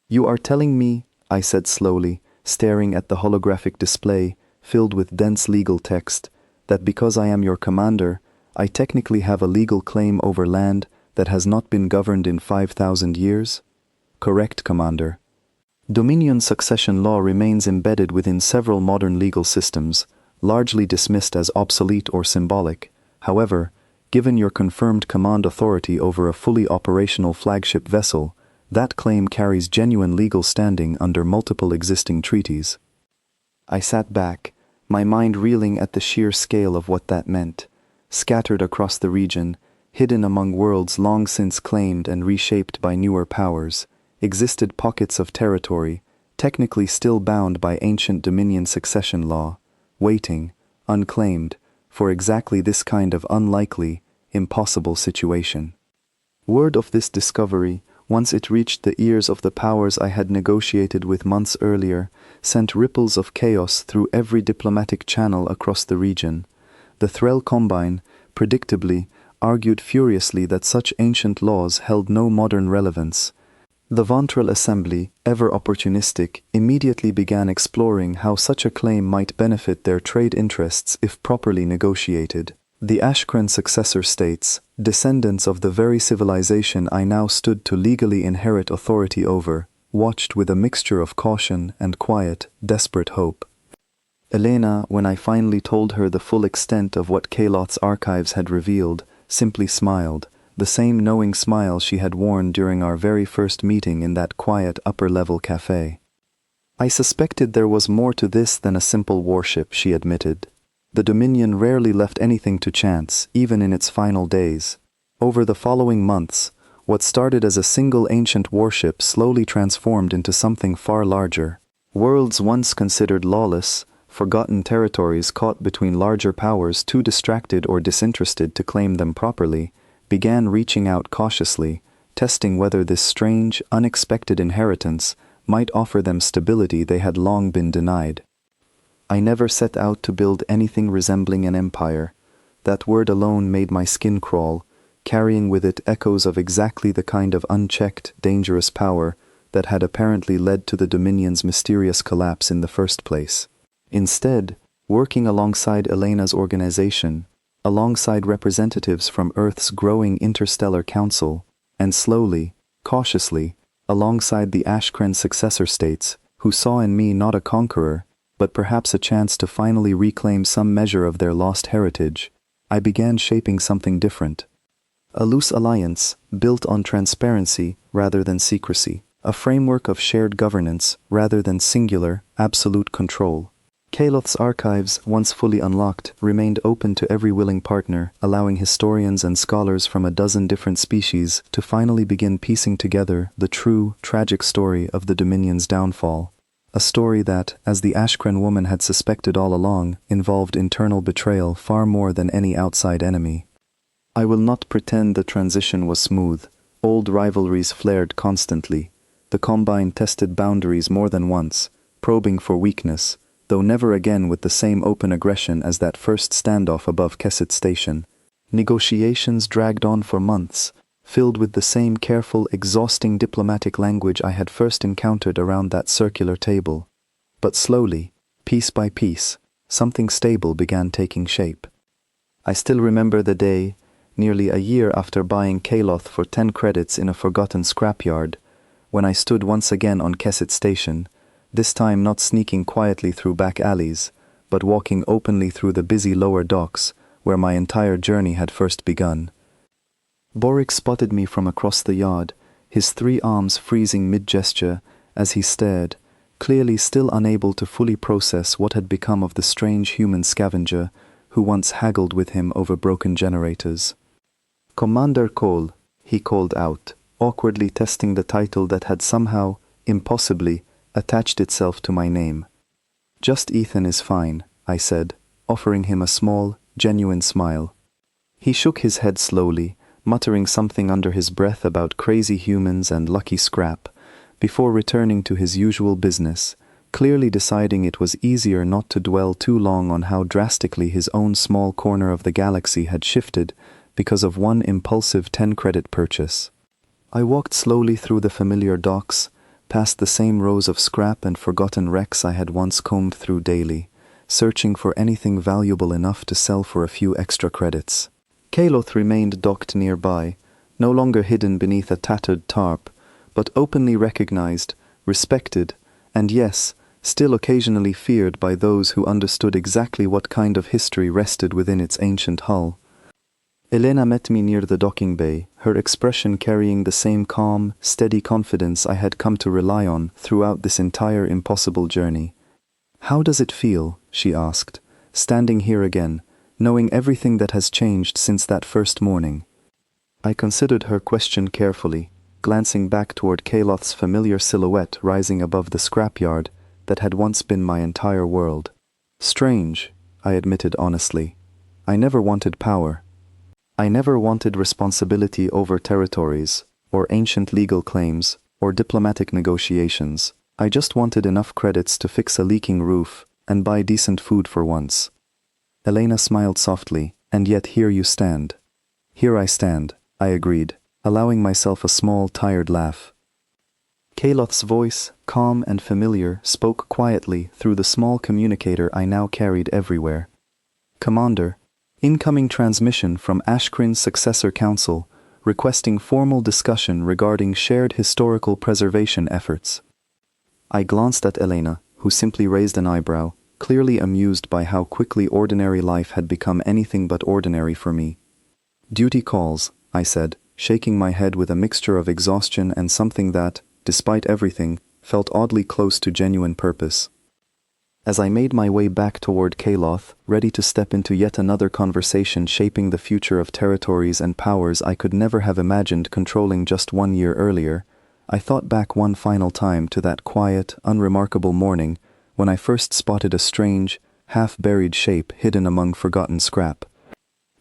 "You are telling me," I said slowly, staring at the holographic display filled with dense legal text, "that because I am your commander, I technically have a legal claim over land that has not been governed in 5,000 years?" "Correct, Commander." Dominion succession law remains embedded within several modern legal systems, largely dismissed as obsolete or symbolic. However, given your confirmed command authority over a fully operational flagship vessel, that claim carries genuine legal standing under multiple existing treaties. I sat back, my mind reeling at the sheer scale of what that meant. Scattered across the region, hidden among worlds long since claimed and reshaped by newer powers, existed pockets of territory, technically still bound by ancient Dominion succession law, waiting, unclaimed, for exactly this kind of unlikely, impossible situation. Word of this discovery, once it reached the ears of the powers I had negotiated with months earlier, sent ripples of chaos through every diplomatic channel across the region. The Threll Combine, predictably, argued furiously that such ancient laws held no modern relevance. The Vantrell Assembly, ever opportunistic, immediately began exploring how such a claim might benefit their trade interests if properly negotiated. The Ashkren successor states, descendants of the very civilization I now stood to legally inherit authority over, watched with a mixture of caution and quiet, desperate hope. Elena, when I finally told her the full extent of what Kaloth's archives had revealed, simply smiled, the same knowing smile she had worn during our very first meeting in that quiet upper-level cafe. I suspected there was more to this than a simple warship, she admitted. The Dominion rarely left anything to chance, even in its final days. Over the following months, what started as a single ancient warship slowly transformed into something far larger. Worlds once considered lawless, forgotten territories caught between larger powers too distracted or disinterested to claim them properly, began reaching out cautiously, testing whether this strange, unexpected inheritance might offer them stability they had long been denied. I never set out to build anything resembling an empire. That word alone made my skin crawl, carrying with it echoes of exactly the kind of unchecked, dangerous power that had apparently led to the Dominion's mysterious collapse in the first place. Instead, working alongside Elena's organization, alongside representatives from Earth's growing interstellar council, and slowly, cautiously, alongside the Ashkren successor states, who saw in me not a conqueror, but perhaps a chance to finally reclaim some measure of their lost heritage, I began shaping something different. A loose alliance, built on transparency rather than secrecy. A framework of shared governance rather than singular, absolute control. Kaloth's archives, once fully unlocked, remained open to every willing partner, allowing historians and scholars from a dozen different species to finally begin piecing together the true, tragic story of the Dominion's downfall. A story that, as the Ashkren woman had suspected all along, involved internal betrayal far more than any outside enemy. I will not pretend the transition was smooth. Old rivalries flared constantly. The Combine tested boundaries more than once, probing for weakness, though never again with the same open aggression as that first standoff above Kesset Station. Negotiations dragged on for months, filled with the same careful, exhausting diplomatic language I had first encountered around that circular table. But slowly, piece by piece, something stable began taking shape. I still remember the day, nearly a year after buying Kaloth for 10 credits in a forgotten scrapyard, when I stood once again on Kesset Station, this time not sneaking quietly through back alleys, but walking openly through the busy lower docks where my entire journey had first begun. Boric spotted me from across the yard, his 3 arms freezing mid-gesture as he stared, clearly still unable to fully process what had become of the strange human scavenger who once haggled with him over broken generators. "Commander Cole," he called out, awkwardly testing the title that had somehow, impossibly, attached itself to my name. "Just Ethan is fine," I said, offering him a small, genuine smile. He shook his head slowly, muttering something under his breath about crazy humans and lucky scrap, before returning to his usual business, clearly deciding it was easier not to dwell too long on how drastically his own small corner of the galaxy had shifted because of one impulsive 10-credit purchase. I walked slowly through the familiar docks, past the same rows of scrap and forgotten wrecks I had once combed through daily, searching for anything valuable enough to sell for a few extra credits. Kaloth remained docked nearby, no longer hidden beneath a tattered tarp, but openly recognized, respected, and yes, still occasionally feared by those who understood exactly what kind of history rested within its ancient hull. Elena met me near the docking bay, her expression carrying the same calm, steady confidence I had come to rely on throughout this entire impossible journey. "How does it feel?" she asked, standing here again, knowing everything that has changed since that first morning. I considered her question carefully, glancing back toward Kaloth's familiar silhouette rising above the scrapyard that had once been my entire world. "Strange," I admitted honestly. "I never wanted power. I never wanted responsibility over territories, or ancient legal claims, or diplomatic negotiations. I just wanted enough credits to fix a leaking roof and buy decent food for once." Elena smiled softly, "And yet here you stand." "Here I stand," I agreed, allowing myself a small, tired laugh. Kaloth's voice, calm and familiar, spoke quietly through the small communicator I now carried everywhere. "Commander, incoming transmission from Ashkrin's successor council, requesting formal discussion regarding shared historical preservation efforts." I glanced at Elena, who simply raised an eyebrow, clearly amused by how quickly ordinary life had become anything but ordinary for me. "Duty calls," I said, shaking my head with a mixture of exhaustion and something that, despite everything, felt oddly close to genuine purpose. As I made my way back toward Kaloth, ready to step into yet another conversation shaping the future of territories and powers I could never have imagined controlling just 1 year earlier, I thought back one final time to that quiet, unremarkable morning when I first spotted a strange, half-buried shape hidden among forgotten scrap.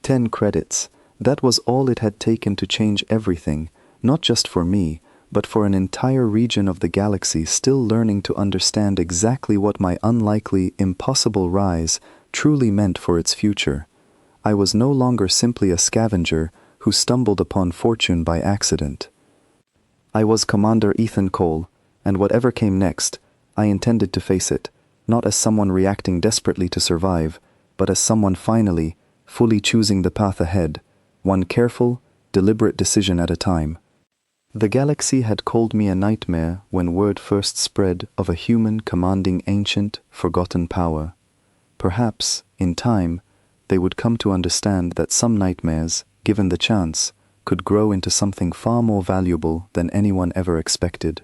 10 credits. That was all it had taken to change everything, not just for me, but for an entire region of the galaxy still learning to understand exactly what my unlikely, impossible rise truly meant for its future. I was no longer simply a scavenger who stumbled upon fortune by accident. I was Commander Ethan Cole, and whatever came next, I intended to face it, not as someone reacting desperately to survive, but as someone finally, fully choosing the path ahead, one careful, deliberate decision at a time. The galaxy had called me a nightmare when word first spread of a human commanding ancient, forgotten power. Perhaps, in time, they would come to understand that some nightmares, given the chance, could grow into something far more valuable than anyone ever expected.